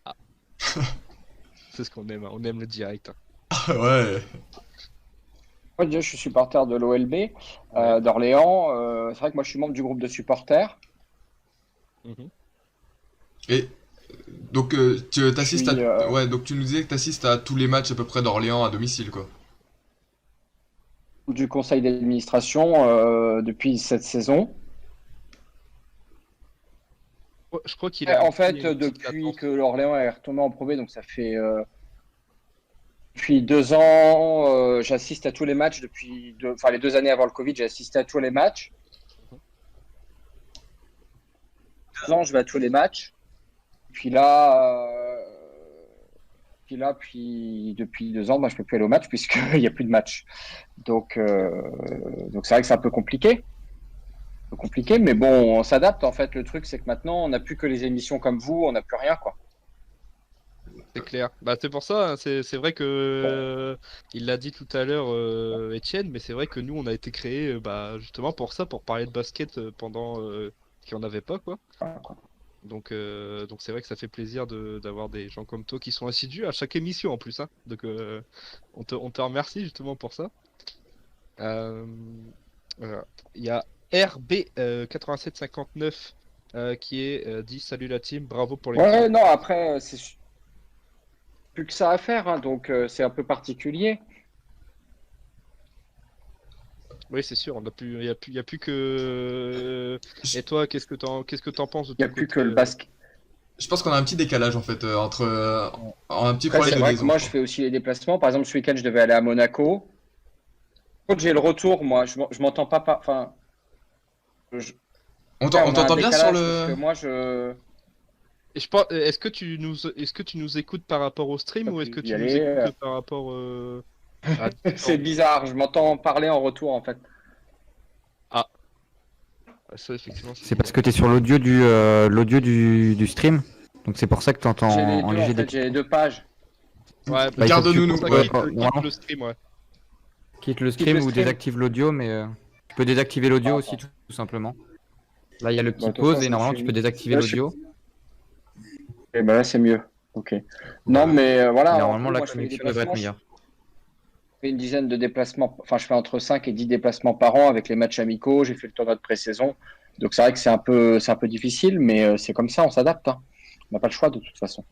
Ah. C'est ce qu'on aime, hein, on aime le direct. Hein. Ouais. Moi, déjà, je suis supporter de l'OLB d'Orléans. C'est vrai que moi, je suis membre du groupe de supporters. Mhm. Et donc tu t'assistes Je suis, à... Ouais, donc tu nous disais que t'assistes à tous les matchs à peu près d'Orléans à domicile, quoi. Du conseil d'administration depuis cette saison. Je crois qu'il a En un fait, petit- une petite depuis latence. que l'Orléans est retombé en Pro B, donc ça fait depuis 2 ans, j'assiste à tous les matchs enfin les 2 années avant le Covid, j'ai assisté à tous les matchs. 2 ans, je vais à tous les matchs. Puis là, depuis 2 ans, moi, je peux plus aller au match puisqu'il n'y a plus de match. Donc c'est vrai que c'est un peu compliqué. Mais bon, on s'adapte en fait. Le truc, c'est que maintenant, on n'a plus que les émissions comme vous, on n'a plus rien, quoi. C'est clair. Bah, c'est pour ça, hein, c'est vrai que il l'a dit tout à l'heure, Étienne, mais c'est vrai que nous, on a été créé bah, justement pour ça, pour parler de basket pendant qu'il n'y en avait pas, quoi. Voilà, quoi. Donc c'est vrai que ça fait plaisir d'avoir des gens comme toi qui sont assidus à chaque émission en plus, hein. Donc on te remercie justement pour ça. Euh, voilà. Il y a RB 8759 qui est dit salut la team, bravo pour l'émission. Ouais, non, après, c'est plus que ça à faire, hein, donc c'est un peu particulier. Oui, c'est sûr, il y a plus que. Et toi, qu'est-ce que t'en penses de Il n'y a ton plus côté, que le basket. Je pense qu'on a un petit décalage en fait entre un petit Après, problème c'est de vrai que liaison, moi, quoi. je fais aussi les déplacements. Par exemple, ce week-end, je devais aller à Monaco. Quand j'ai le retour, moi, je m'entends pas. Enfin, On on a un t'entend bien sur décalage parce que le... moi, Et je pense, est-ce que tu nous écoutes par rapport au stream peux ou est-ce plus que y tu nous aller. écoutes par rapport à C'est bizarre. Je m'entends parler en retour, en fait. Ah, ça effectivement. C'est parce que tu es sur l'audio du stream. Donc c'est pour ça que tu entends J'ai les en deux, en léger fait. J'ai les décalage. deux pages. Ouais, Bah, il faut que Garde-nous, tu- nous. ça Ouais. normalement, quitte le stream, ouais. quitte le Quitte stream le ou stream. désactive l'audio, mais tu peux désactiver l'audio Ah, aussi, tout simplement. Là, il y a le petit Bah, de toute pause façon, et je normalement, suis- tu peux désactiver Là, je- l'audio. Et ben là, c'est mieux. Ok. Non, Voilà. mais voilà. Et en normalement, gros, la moi, je fais les connexion devrait être déplacements. Je meilleure. fais une dizaine de déplacements. Enfin, je fais entre 5 et 10 déplacements par an avec les matchs amicaux. J'ai fait le tournoi de pré-saison. Donc, c'est vrai que c'est un peu difficile, mais c'est comme ça, on s'adapte. Hein. On n'a pas le choix de toute façon.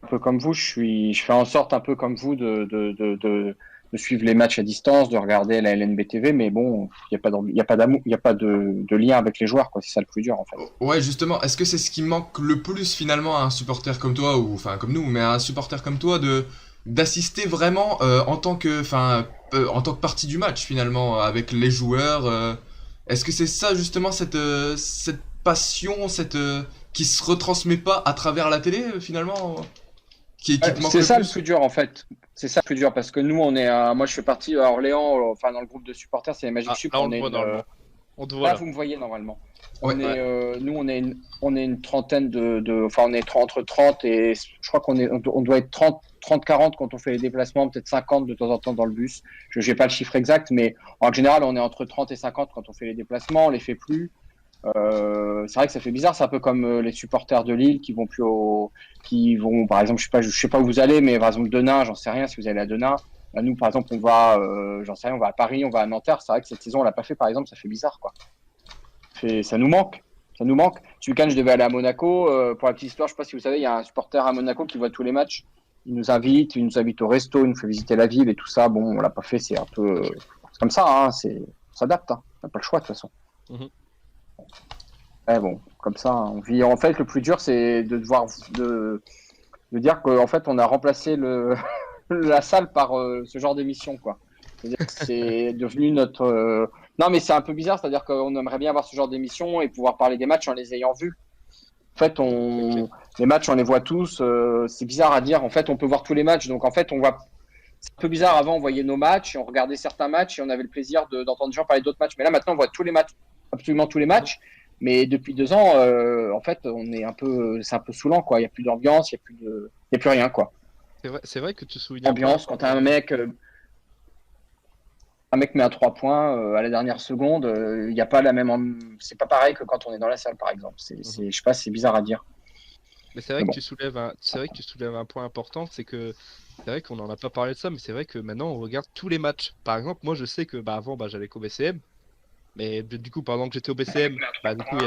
Un peu comme vous, je fais en sorte un peu comme vous de suivre les matchs à distance, de regarder la LNB TV, mais bon, il n'y a pas d'amour, il n'y a pas de lien avec les joueurs, quoi. C'est ça le plus dur, en fait. Ouais, justement, est-ce que c'est ce qui manque le plus finalement à un supporter comme toi, ou enfin comme nous, mais à un supporter comme toi, de d'assister vraiment en tant que, en tant que partie du match finalement, avec les joueurs. Est-ce que c'est ça justement cette passion, qui se retransmet pas à travers la télé finalement, qui te manque C'est le ça plus? le plus dur, en fait. C'est ça le plus dur, parce que nous, moi, je fais partie à Orléans, enfin, dans le groupe de supporters, c'est les Magic Ah, Sup. là on On le est voit une, normalement. On te voit Là, là. vous me voyez normalement. Ouais. Nous, on est une trentaine enfin, on est entre 30 et je crois on doit être 30-40 quand on fait les déplacements, peut-être 50 de temps en temps dans le bus. Je n'ai pas le chiffre exact, mais en général, on est entre 30 et 50 quand on fait les déplacements, on les fait plus. C'est vrai que ça fait bizarre, c'est un peu comme les supporters de Lille qui vont, par exemple, je sais pas où vous allez, mais par exemple Denain, j'en sais rien si vous allez à Denain. Bah, nous, par exemple, on va, j'en sais rien, on va à Paris, on va à Nanterre. C'est vrai que cette saison, on l'a pas fait, par exemple, ça fait bizarre, quoi. Ça nous manque. Ça nous manque. Ce week-end, je devais aller à Monaco. Pour la petite histoire, je sais pas si vous savez, il y a un supporter à Monaco qui voit tous les matchs. Il nous invite au resto, il nous fait visiter la ville et tout ça. Bon, on l'a pas fait, c'est un peu, c'est comme ça, hein, on s'adapte, hein. On n'a pas le choix de toute façon. Mhm. Ouais, bon, comme ça, on vit. En fait, le plus dur, c'est de dire qu'en fait, on a remplacé la salle par ce genre d'émission, quoi. C'est-à-dire que c'est devenu notre. Non, mais c'est un peu bizarre, c'est-à-dire qu'on aimerait bien avoir ce genre d'émission et pouvoir parler des matchs en les ayant vus. En fait, les matchs, on les voit tous. C'est bizarre à dire. En fait, on peut voir tous les matchs. Donc, en fait, on voit. C'est un peu bizarre. Avant, on voyait nos matchs, on regardait certains matchs et on avait le plaisir d'entendre des gens parler d'autres matchs. Mais là, maintenant, on voit tous les matchs, absolument tous les matchs. Mais depuis 2 ans, en fait, c'est un peu saoulant, quoi. Il n'y a plus d'ambiance, il n'y a plus rien, quoi. C'est vrai que tu soulignes un point. Ambiance, quand un mec met un 3 points à la dernière seconde, il n'y a pas la même. C'est pas pareil que quand on est dans la salle, par exemple. Je sais pas, c'est bizarre à dire. Mais c'est vrai Mais que bon. c'est vrai que tu soulèves un point important, c'est que c'est vrai qu'on n'en a pas parlé de ça, mais c'est vrai que maintenant on regarde tous les matchs. Par exemple, moi je sais que avant j'allais qu'au BCM, mais du coup pendant que j'étais au BCM, du coup il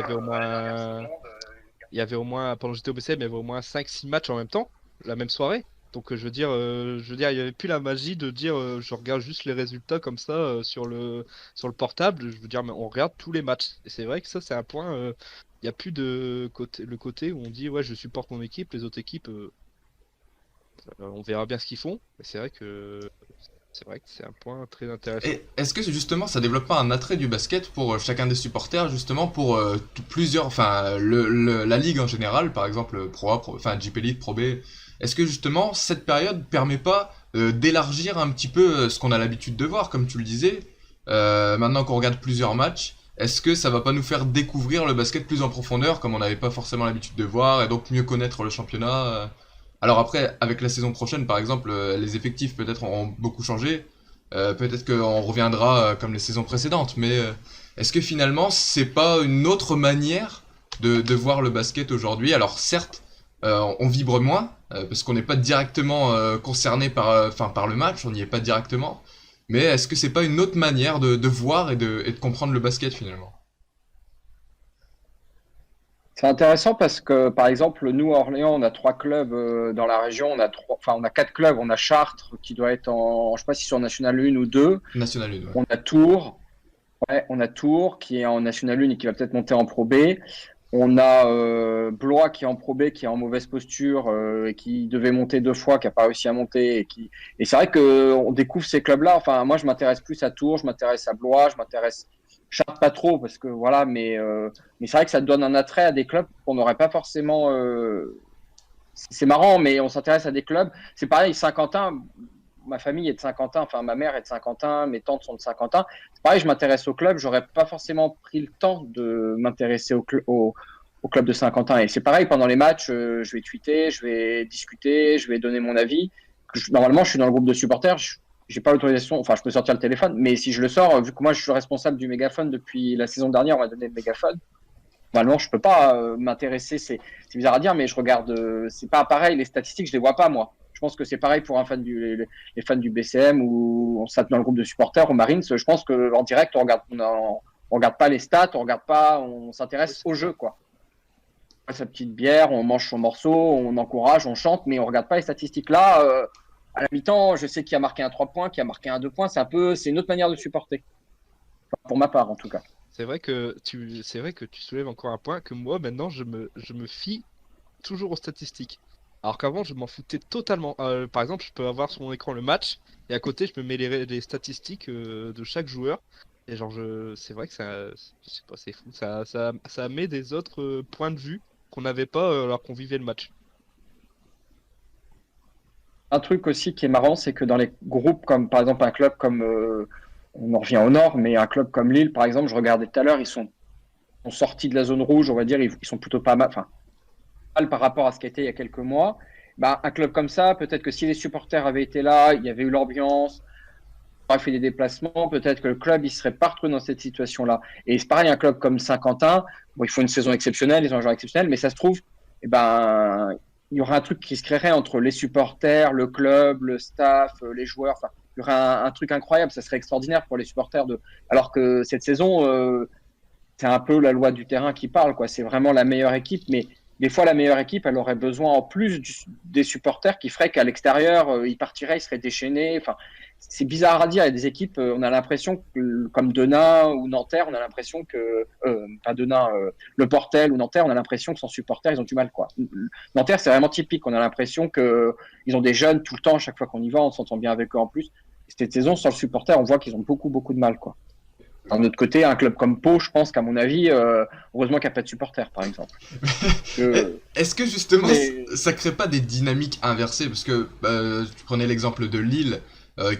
y avait au moins pendant que j'étais au BCM, il y avait au moins 5-6 matchs en même temps, la même soirée. Donc je veux dire, il n'y avait plus la magie de dire je regarde juste les résultats comme ça sur le portable. Je veux dire, mais on regarde tous les matchs. Et c'est vrai que ça c'est un point. Il n'y a plus le côté où on dit ouais je supporte mon équipe, les autres équipes on verra bien ce qu'ils font. Mais c'est vrai que c'est un point très intéressant. Et est-ce que justement ça développe pas un attrait du basket pour chacun des supporters, justement pour plusieurs, enfin la ligue en général, par exemple Pro A, enfin JP League, Pro B, est-ce que justement cette période permet pas d'élargir un petit peu ce qu'on a l'habitude de voir, comme tu le disais, maintenant qu'on regarde plusieurs matchs, est-ce que ça va pas nous faire découvrir le basket plus en profondeur, comme on n'avait pas forcément l'habitude de voir, et donc mieux connaître le championnat Alors après, avec la saison prochaine, par exemple, les effectifs peut-être auront beaucoup changé. Peut-être qu'on reviendra comme les saisons précédentes. Mais est-ce que finalement, c'est pas une autre manière de voir le basket aujourd'hui? Alors certes, on vibre moins, parce qu'on n'est pas directement concerné par le match, on n'y est pas directement. Mais est-ce que c'est pas une autre manière de voir et de comprendre le basket finalement? C'est intéressant parce que, par exemple, nous, à Orléans, on a 3 clubs dans la région. On a 4 clubs. On a Chartres qui doit être je sais pas si c'est en National 1 ou 2. National 1, ouais. On a Tours. Ouais, on a Tours qui est en National 1 et qui va peut-être monter en Pro B. On a Blois qui est en Pro B, qui est en mauvaise posture et qui devait monter 2 fois, qui n'a pas réussi à monter. Et c'est vrai qu'on découvre ces clubs-là. Enfin, moi, je m'intéresse plus à Tours, je m'intéresse à Blois, je m'intéresse Chartres pas trop parce que voilà, mais c'est vrai que ça donne un attrait à des clubs qu'on n'aurait pas forcément. C'est marrant, mais on s'intéresse à des clubs. C'est pareil, Saint-Quentin. Ma famille est de Saint-Quentin, enfin ma mère est de Saint-Quentin, mes tantes sont de Saint-Quentin. C'est pareil, je m'intéresse au club, j'aurais pas forcément pris le temps de m'intéresser au club de Saint-Quentin. Et c'est pareil, pendant les matchs, je vais tweeter, je vais discuter, je vais donner mon avis. Normalement, je suis dans le groupe de supporters, j'ai pas l'autorisation, enfin je peux sortir le téléphone, mais si je le sors, vu que moi je suis responsable du mégaphone depuis la saison dernière, on m'a donné le mégaphone. Normalement, je peux pas m'intéresser, c'est bizarre à dire, mais je regarde, c'est pas pareil, les statistiques, je les vois pas moi. Je pense que c'est pareil pour les fans du BCM ou on s'appelle dans le groupe de supporters au Marines. Je pense qu'en direct, on regarde pas les stats, on s'intéresse au jeu, quoi. On prend sa petite bière, on mange son morceau, on encourage, on chante, mais on regarde pas les statistiques. Là, à la mi-temps, je sais qui a marqué un 3 points, qui a marqué un 2 points. C'est une autre manière de supporter. Enfin, pour ma part, en tout cas. C'est vrai que tu soulèves encore un point que moi maintenant je me fie toujours aux statistiques. Alors qu'avant je m'en foutais totalement. Par exemple, je peux avoir sur mon écran le match et à côté je me mets les statistiques de chaque joueur. Et genre c'est vrai que ça, je sais pas, c'est fou. Ça met des autres points de vue qu'on n'avait pas alors qu'on vivait le match. Un truc aussi qui est marrant, c'est que dans les groupes, comme par exemple un club comme, on en revient au nord, mais un club comme Lille, par exemple, je regardais tout à l'heure, ils sont sortis de la zone rouge, on va dire, ils sont plutôt pas mal, enfin, mal par rapport à ce qui était il y a quelques mois. Bah, un club comme ça, peut-être que si les supporters avaient été là, il y avait eu l'ambiance, aurait fait des déplacements, peut-être que le club il serait pas retrouvé dans cette situation-là. Et c'est pareil, un club comme Saint-Quentin, bon, ils font une saison exceptionnelle, ils ont un joueur exceptionnel, mais ça se trouve, eh ben, il y aura un truc qui se créerait entre les supporters, le club, le staff, les joueurs. Enfin, il y aurait un truc incroyable, ça serait extraordinaire pour les supporters de. Alors que cette saison, c'est un peu la loi du terrain qui parle, quoi. C'est vraiment la meilleure équipe, mais des fois la meilleure équipe, elle aurait besoin en plus des supporters qui feraient qu'à l'extérieur, ils partiraient, ils seraient déchaînés. Enfin, c'est bizarre à dire. Il y a des équipes, on a l'impression que, comme Denain ou Nanterre, on a l'impression que, pas Denain, Le Portel ou Nanterre, on a l'impression que sans supporters, ils ont du mal, quoi. Nanterre, c'est vraiment typique. On a l'impression que ils ont des jeunes tout le temps. Chaque fois qu'on y va, on s'entend bien avec eux en plus. Cette saison, sans le supporter, on voit qu'ils ont beaucoup, beaucoup de mal, quoi. D'un autre côté, un club comme Pau, je pense qu'à mon avis, heureusement qu'il n'y a pas de supporters, par exemple. Est-ce que justement, Mais- ça crée pas des dynamiques inversées? Parce que tu prenais l'exemple de Lille,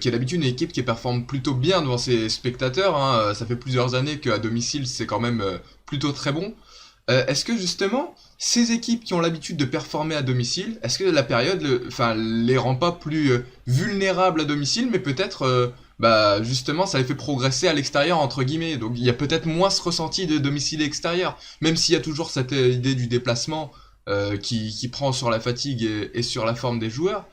qui est d'habitude une équipe qui performe plutôt bien devant ses spectateurs, hein. Ça fait plusieurs années qu'à domicile, c'est quand même plutôt très bon. Est-ce que justement, ces équipes qui ont l'habitude de performer à domicile, est-ce que la période les rend pas plus vulnérables à domicile, mais peut-être justement ça les fait progresser à l'extérieur entre guillemets, donc il y a peut-être moins ce ressenti de domicile et extérieur, même s'il y a toujours cette idée du déplacement qui prend sur la fatigue et sur la forme des joueurs.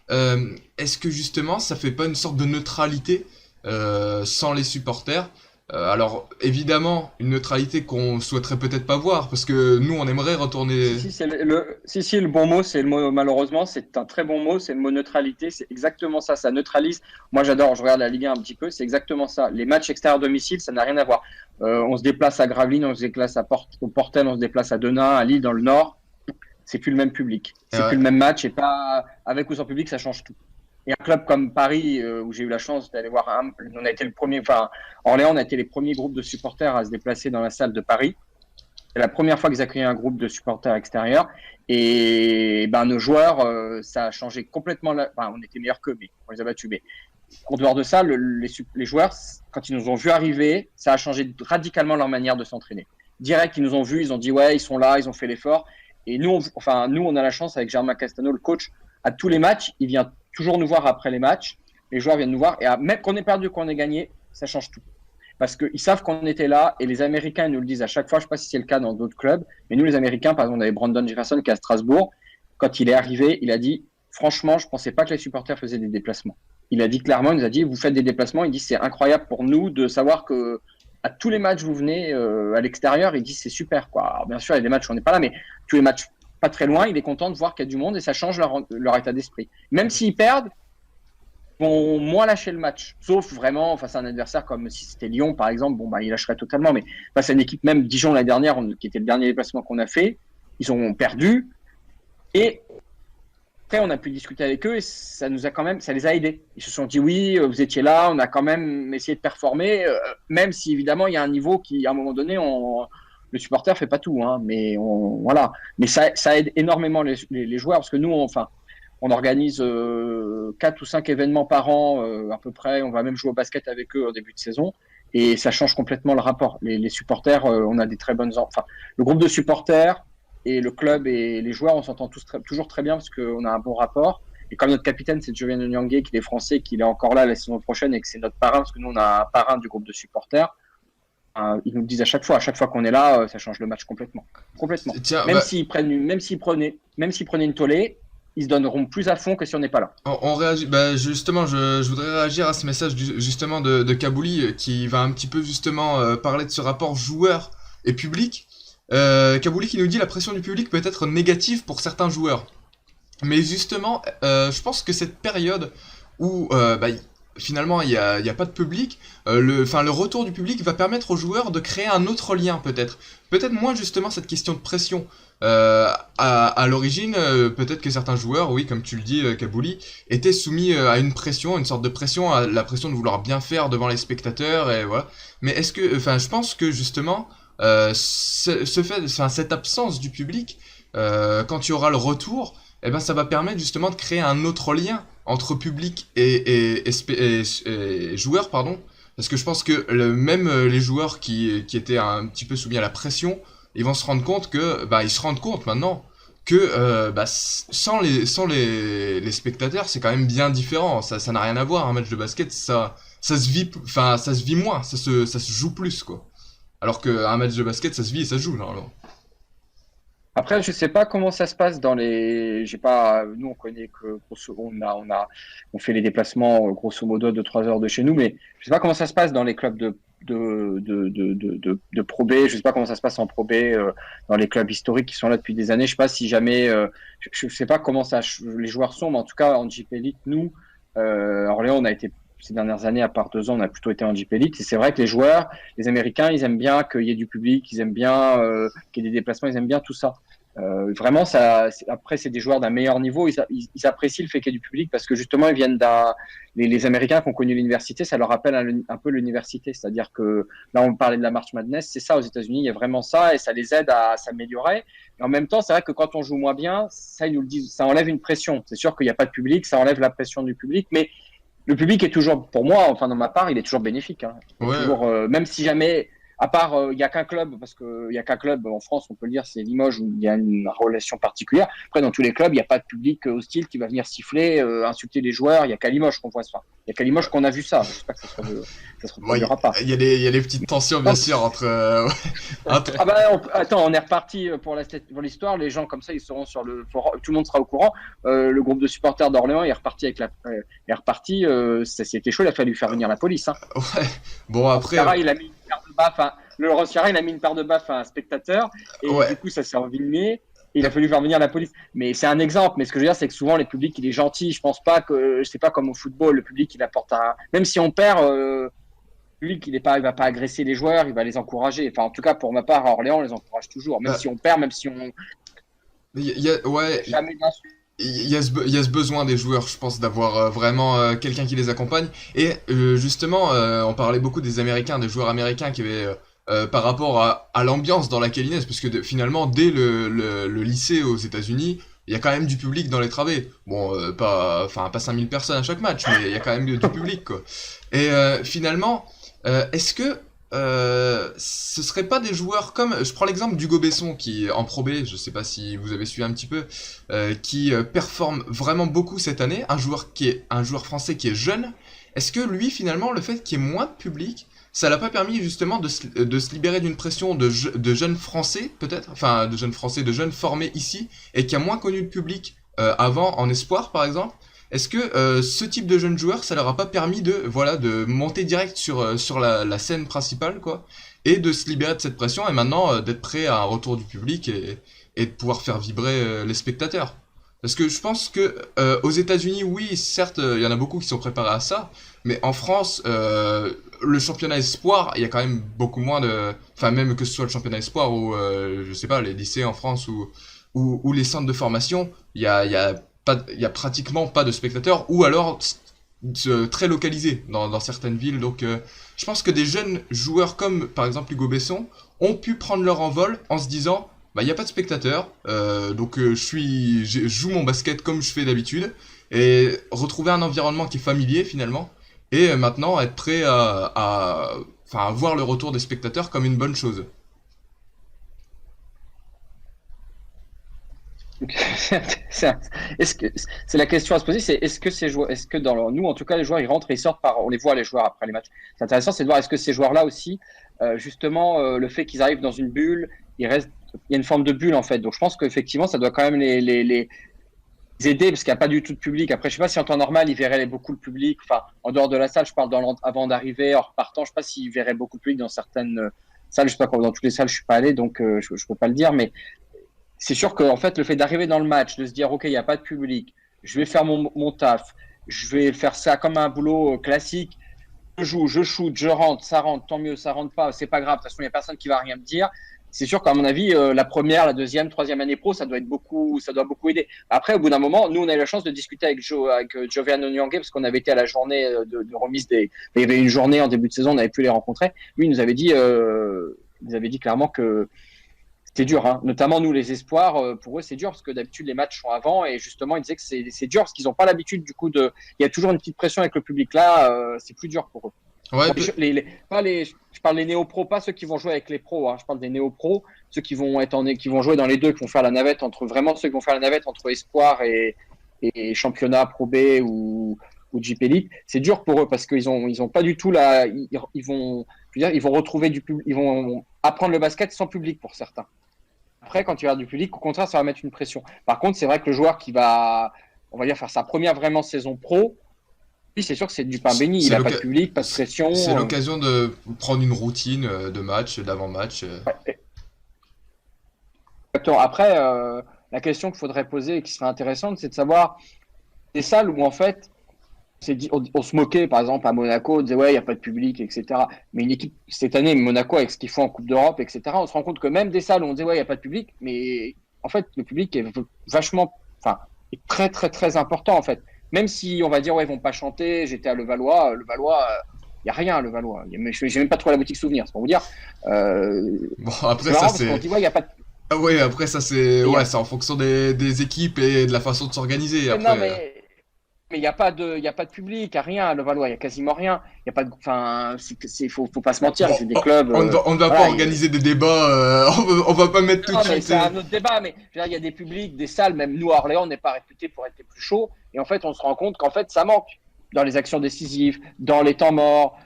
Est-ce que justement ça fait pas une sorte de neutralité sans les supporters? Alors évidemment une neutralité qu'on souhaiterait peut-être pas voir, parce que nous on aimerait retourner. Si, le bon mot, c'est le mot, malheureusement, c'est un très bon mot, c'est le mot neutralité, c'est exactement ça, ça neutralise. Moi, j'adore, je regarde la Ligue 1 un petit peu, c'est exactement ça. Les matchs extérieurs domicile, ça n'a rien à voir. On se déplace à Gravelines, on se déplace au Portel, on se déplace à Denain, à Lille, dans le Nord, c'est plus le même public, c'est Ouais. plus le même match, et pas avec ou sans public, ça change tout. Et un club comme Paris, où j'ai eu la chance d'aller voir, on a été le premier, enfin, Orléans, on a été les premiers groupes de supporters à se déplacer dans la salle de Paris. C'est la première fois qu'ils accueillaient un groupe de supporters extérieurs. Et ben, nos joueurs, ça a changé complètement. Enfin, on était meilleurs qu'eux, mais on les a battus. Mais en dehors de ça, les joueurs, quand ils nous ont vus arriver, ça a changé radicalement leur manière de s'entraîner. Direct, ils nous ont vus, ils ont dit ouais, ils sont là, ils ont fait l'effort. Et nous, on a la chance avec Germain Castano, le coach, à tous les matchs, il vient toujours nous voir après les matchs. Les joueurs viennent nous voir. Et même qu'on ait perdu, qu'on ait gagné, ça change tout. Parce qu'ils savent qu'on était là et les Américains ils nous le disent à chaque fois. Je ne sais pas si c'est le cas dans d'autres clubs, mais nous, les Américains, par exemple, on avait Brandon Jefferson qui est à Strasbourg. Quand il est arrivé, il a dit franchement, je ne pensais pas que les supporters faisaient des déplacements. Il a dit clairement, il nous a dit vous faites des déplacements. Il dit c'est incroyable pour nous de savoir que à tous les matchs vous venez à l'extérieur. Il dit c'est super, quoi. Alors, bien sûr, il y a des matchs où on n'est pas là, mais tous les matchs pas très loin, il est content de voir qu'il y a du monde et ça change leur état d'esprit. Même s'ils perdent, ils vont moins lâcher le match. Sauf vraiment face à un adversaire comme si c'était Lyon, par exemple, bon, bah, il lâcherait totalement. Mais face à une équipe, même Dijon l'année dernière, qui était le dernier déplacement qu'on a fait, ils ont perdu. Et après, on a pu discuter avec eux et ça les a aidés. Ils se sont dit oui, vous étiez là, on a quand même essayé de performer, même si évidemment il y a un niveau qui, à un moment donné, le supporter fait pas tout, hein, mais voilà. Mais ça aide énormément les joueurs parce que nous, on organise 4 ou 5 événements par an à peu près. On va même jouer au basket avec eux au début de saison et ça change complètement le rapport. Les supporters, on a des très bonnes. Enfin, le groupe de supporters et le club et les joueurs, on s'entend toujours très bien parce qu'on a un bon rapport. Et comme notre capitaine, c'est Jovian Nyangé, qui est français, qu'il est encore là la saison prochaine et que c'est notre parrain, parce que nous, on a un parrain du groupe de supporters. Ils nous le disent à chaque fois qu'on est là, ça change le match complètement. Tiens, Même s'ils prenaient une tollée, ils se donneront plus à fond que si on n'est pas là. on réagit. Justement, je voudrais réagir à ce message justement de Kabouli qui va un petit peu justement parler de ce rapport joueur et public. Kabouli qui nous dit la pression du public peut être négative pour certains joueurs. Mais justement, je pense que cette période où finalement il y a pas de public, le retour du public va permettre aux joueurs de créer un autre lien peut-être moins justement cette question de pression. À l'origine, peut-être que certains joueurs, oui, comme tu le dis, Kabouli, étaient soumis à une sorte de pression, à la pression de vouloir bien faire devant les spectateurs, et voilà. Mais je pense que justement, cette absence du public, quand il y aura le retour, eh ben ça va permettre justement de créer un autre lien entre public et joueurs, pardon. Parce que je pense que même les joueurs qui étaient un petit peu soumis à la pression, ils vont se rendre compte ils se rendent compte maintenant que sans les spectateurs, c'est quand même bien différent. Ça n'a rien à voir, un match de basket, ça ça se vit, enfin, ça se vit moins, ça se joue plus, quoi. Alors qu'un match de basket, ça se vit et ça se joue, normalement. Après, je sais pas comment ça se passe dans les. J'ai pas. Nous, on connaît que on fait les déplacements grosso modo de 3 heures de chez nous, mais je sais pas comment ça se passe dans les clubs de Pro B. Je sais pas comment ça se passe en Pro B dans les clubs historiques qui sont là depuis des années. Je sais pas si jamais. Je sais pas comment les joueurs sont, mais en tout cas en JP Elite, nous, Orléans, on a été ces dernières années, à part 2 ans, on a plutôt été en JP Elite. Et c'est vrai que les joueurs, les Américains, ils aiment bien qu'il y ait du public, ils aiment bien qu'il y ait des déplacements, ils aiment bien tout ça. Vraiment, après, c'est des joueurs d'un meilleur niveau. Ils apprécient le fait qu'il y ait du public parce que justement, ils viennent les Américains qui ont connu l'université, ça leur rappelle un peu l'université. C'est-à-dire que là, on parlait de la March Madness, c'est ça aux États-Unis, il y a vraiment ça et ça les aide à s'améliorer. Et en même temps, c'est vrai que quand on joue moins bien, ça, ils nous le disent, ça enlève une pression. C'est sûr qu'il n'y a pas de public, ça enlève la pression du public, mais le public est toujours, pour moi, enfin, dans ma part, il est toujours bénéfique. Hein. Ouais, Toujours, même si jamais. À part, il n'y a qu'un club, parce qu'il n'y a qu'un club en France, on peut le dire, c'est Limoges, où il y a une relation particulière. Après, dans tous les clubs, il n'y a pas de public hostile qui va venir siffler, insulter les joueurs. Il n'y a qu'à Limoges qu'on voit ça. Il n'y a qu'à Limoges qu'on a vu ça. J'espère que ça se reproduira pas. Il y a des petites tensions, bien sûr, entre... Ah bah, attends, on est reparti pour l'histoire. Les gens comme ça, ils seront sur le forum. Tout le monde sera au courant. Le groupe de supporters d'Orléans est reparti c'était chaud. Il a fallu faire venir la police. Hein. Ouais. Bon, après... Sarah, il a mis une paire de baffes. Le Rosciara, il a mis une paire de baffes à un spectateur. Et Ouais. du coup, ça s'est envenimé. Il a fallu faire venir la police. Mais c'est un exemple. Mais ce que je veux dire, c'est que souvent, les publics, il est gentil. Je pense pas que, c'est pas comme au football, le public, il apporte même si on perd, le public, il va pas agresser les joueurs, il va les encourager. Enfin, en tout cas, pour ma part, à Orléans, on les encourage toujours. Même si on perd, même si on. Ouais, Jamais d'insultes. il y a ce besoin des joueurs, je pense, d'avoir vraiment quelqu'un qui les accompagne. Et justement, on parlait beaucoup des Américains, des joueurs américains qui avaient, par rapport à l'ambiance dans laquelle ils naissent, parce que finalement, dès le lycée aux États-Unis, il y a quand même du public dans les travées. Bon, pas 5000 personnes à chaque match, mais il y a quand même du public, quoi. Et finalement, est-ce que ce serait pas des joueurs comme... Je prends l'exemple d'Hugo Besson qui, en Pro B, je sais pas si vous avez suivi un petit peu, qui performe vraiment beaucoup cette année, un joueur français qui est jeune. Est-ce que lui, finalement, le fait qu'il y ait moins de public, ça l'a pas permis justement de se libérer d'une pression de jeunes Français, peut-être, enfin de jeunes Français, de jeunes formés ici, et qui a moins connu le public avant en espoir, par exemple? Est-ce que ce type de jeunes joueurs, ça leur a pas permis de monter direct sur la scène principale, quoi, et de se libérer de cette pression, et maintenant d'être prêt à un retour du public et de pouvoir faire vibrer les spectateurs? Parce que je pense que aux États-Unis, oui, certes, il y en a beaucoup qui sont préparés à ça, mais en France, le championnat espoir, il y a quand même beaucoup moins de... Enfin, même que ce soit le championnat espoir ou, je sais pas, les lycées en France ou les centres de formation, il y a pratiquement pas de spectateurs, ou alors très localisés dans certaines villes. Donc je pense que des jeunes joueurs comme par exemple Hugo Besson ont pu prendre leur envol en se disant bah il n'y a pas de spectateurs, donc je joue mon basket comme je fais d'habitude, et retrouver un environnement qui est familier finalement, et maintenant être prêt à voir le retour des spectateurs comme une bonne chose. Est-ce que c'est la question à se poser, c'est est-ce que ces joueurs, est-ce que nous en tout cas les joueurs ils rentrent et ils sortent on les voit les joueurs après les matchs. C'est intéressant, c'est de voir est-ce que ces joueurs-là aussi, justement le fait qu'ils arrivent dans une bulle, il y a une forme de bulle en fait. Donc je pense qu'effectivement ça doit quand même les aider parce qu'il n'y a pas du tout de public. Après je sais pas si en temps normal ils verraient beaucoup le public. Enfin en dehors de la salle, je parle avant d'arriver, en repartant, je sais pas s'ils verraient beaucoup de public dans certaines salles. Je sais pas dans toutes les salles je suis pas allé donc je peux pas le dire, mais c'est sûr que en fait, le fait d'arriver dans le match, de se dire, OK, il n'y a pas de public, je vais faire mon taf, je vais faire ça comme un boulot classique, je joue, je shoot, je rentre, tant mieux, ça rentre pas, c'est pas grave, de toute façon, il n'y a personne qui va rien me dire. C'est sûr qu'à mon avis, la première, la deuxième, troisième année pro, ça doit beaucoup aider. Après, au bout d'un moment, nous, on a eu la chance de discuter avec Jovian Onyangé, parce qu'on avait été à la journée de remise il y avait une journée en début de saison, on avait pu les rencontrer. Lui, il nous avait dit clairement que c'est dur, hein. Notamment nous les espoirs, pour eux c'est dur parce que d'habitude les matchs sont avant et justement ils disaient que c'est dur parce qu'ils n'ont pas l'habitude du coup il y a toujours une petite pression avec le public là, c'est plus dur pour eux. Ouais, Je parle des néo-pros, pas ceux qui vont jouer avec les pros, hein. Je parle des néo-pros, ceux qui vont qui vont jouer dans les deux, qui vont faire la navette entre espoir et championnat Pro B ou Jeep Elite, c'est dur pour eux parce qu'ils ont pas du tout ils vont, je veux dire, ils vont retrouver du public, ils vont apprendre le basket sans public pour certains. Après, quand il y aura du public, au contraire, ça va mettre une pression. Par contre, c'est vrai que le joueur qui va, on va dire, faire sa première vraiment saison pro, lui, c'est sûr que c'est du pain béni. Il n'a pas de public, pas de pression. C'est l'occasion de prendre une routine de match, d'avant-match. Exactement. Après, la question qu'il faudrait poser et qui serait intéressante, c'est de savoir des salles où en fait, on se moquait, par exemple, à Monaco, on disait ouais, il n'y a pas de public, etc. Mais une équipe, cette année, Monaco, avec ce qu'ils font en Coupe d'Europe, etc., on se rend compte que même des salles où on disait ouais, il n'y a pas de public, mais en fait, le public est vachement, enfin, est très, très, très important, en fait. Même si on va dire ouais, ils vont pas chanter, j'étais à Levallois, il n'y a rien à Levallois. J'ai même pas trouvé la boutique souvenir, c'est pour vous dire. Bon, après, c'est ça, marrant parce c'est. qu'on dit ouais, il n'y a pas de Ah ouais, après, ça, c'est. Et, Ouais, c'est en fonction des équipes et de la façon de s'organiser. Après. non, mais il n'y a pas de public, il n'y a rien à Levallois, il n'y a quasiment rien. Il y a pas de, enfin, faut pas se mentir, Bon, j'ai des clubs. on ne va Voilà, pas organiser des débats, on va pas mettre tout non, de mais suite. c'est un autre débat, mais je veux dire, il y a des publics, des salles, même nous à Orléans, on n'est pas réputé pour être les plus chauds. Et en fait, on se rend compte qu'en fait, ça manque dans les actions décisives, dans les temps morts,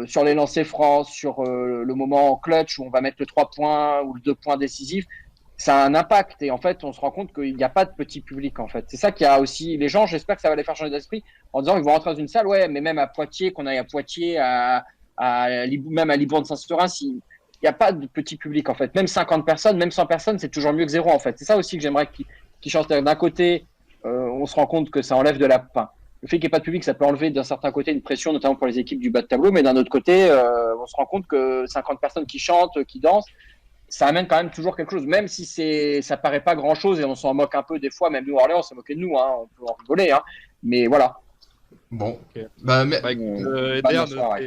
sur les lancers francs, sur le moment clutch où on va mettre le 3 points ou le 2 points décisif. Ça a un impact. Et en fait, on se rend compte qu'il n'y a pas de petit public, en fait. C'est ça qu'il y a aussi. Les gens, j'espère que ça va les faire changer d'esprit en disant qu'ils vont rentrer dans une salle, ouais, mais même à Poitiers, qu'on aille à Poitiers, même à Libourne-Saint-Seurin, il n'y a pas de petit public, en fait. Même 50 personnes, même 100 personnes, c'est toujours mieux que zéro, en fait. C'est ça aussi que j'aimerais qu'ils changent. D'un côté, on se rend compte que ça enlève de la. Enfin, le fait qu'il n'y ait pas de public, ça peut enlever d'un certain côté une pression, notamment pour les équipes du bas de tableau, mais d'un autre côté, on se rend compte que 50 personnes qui chantent, qui dansent, ça amène quand même toujours quelque chose, même si ça paraît pas grand chose et on s'en moque un peu des fois, même nous, Orléans, on s'est moqué de nous, hein, on peut en rigoler, hein, mais voilà. Bon. Ok. Bah, mais. Bah, écoute, Pas de Edern, bonsoir,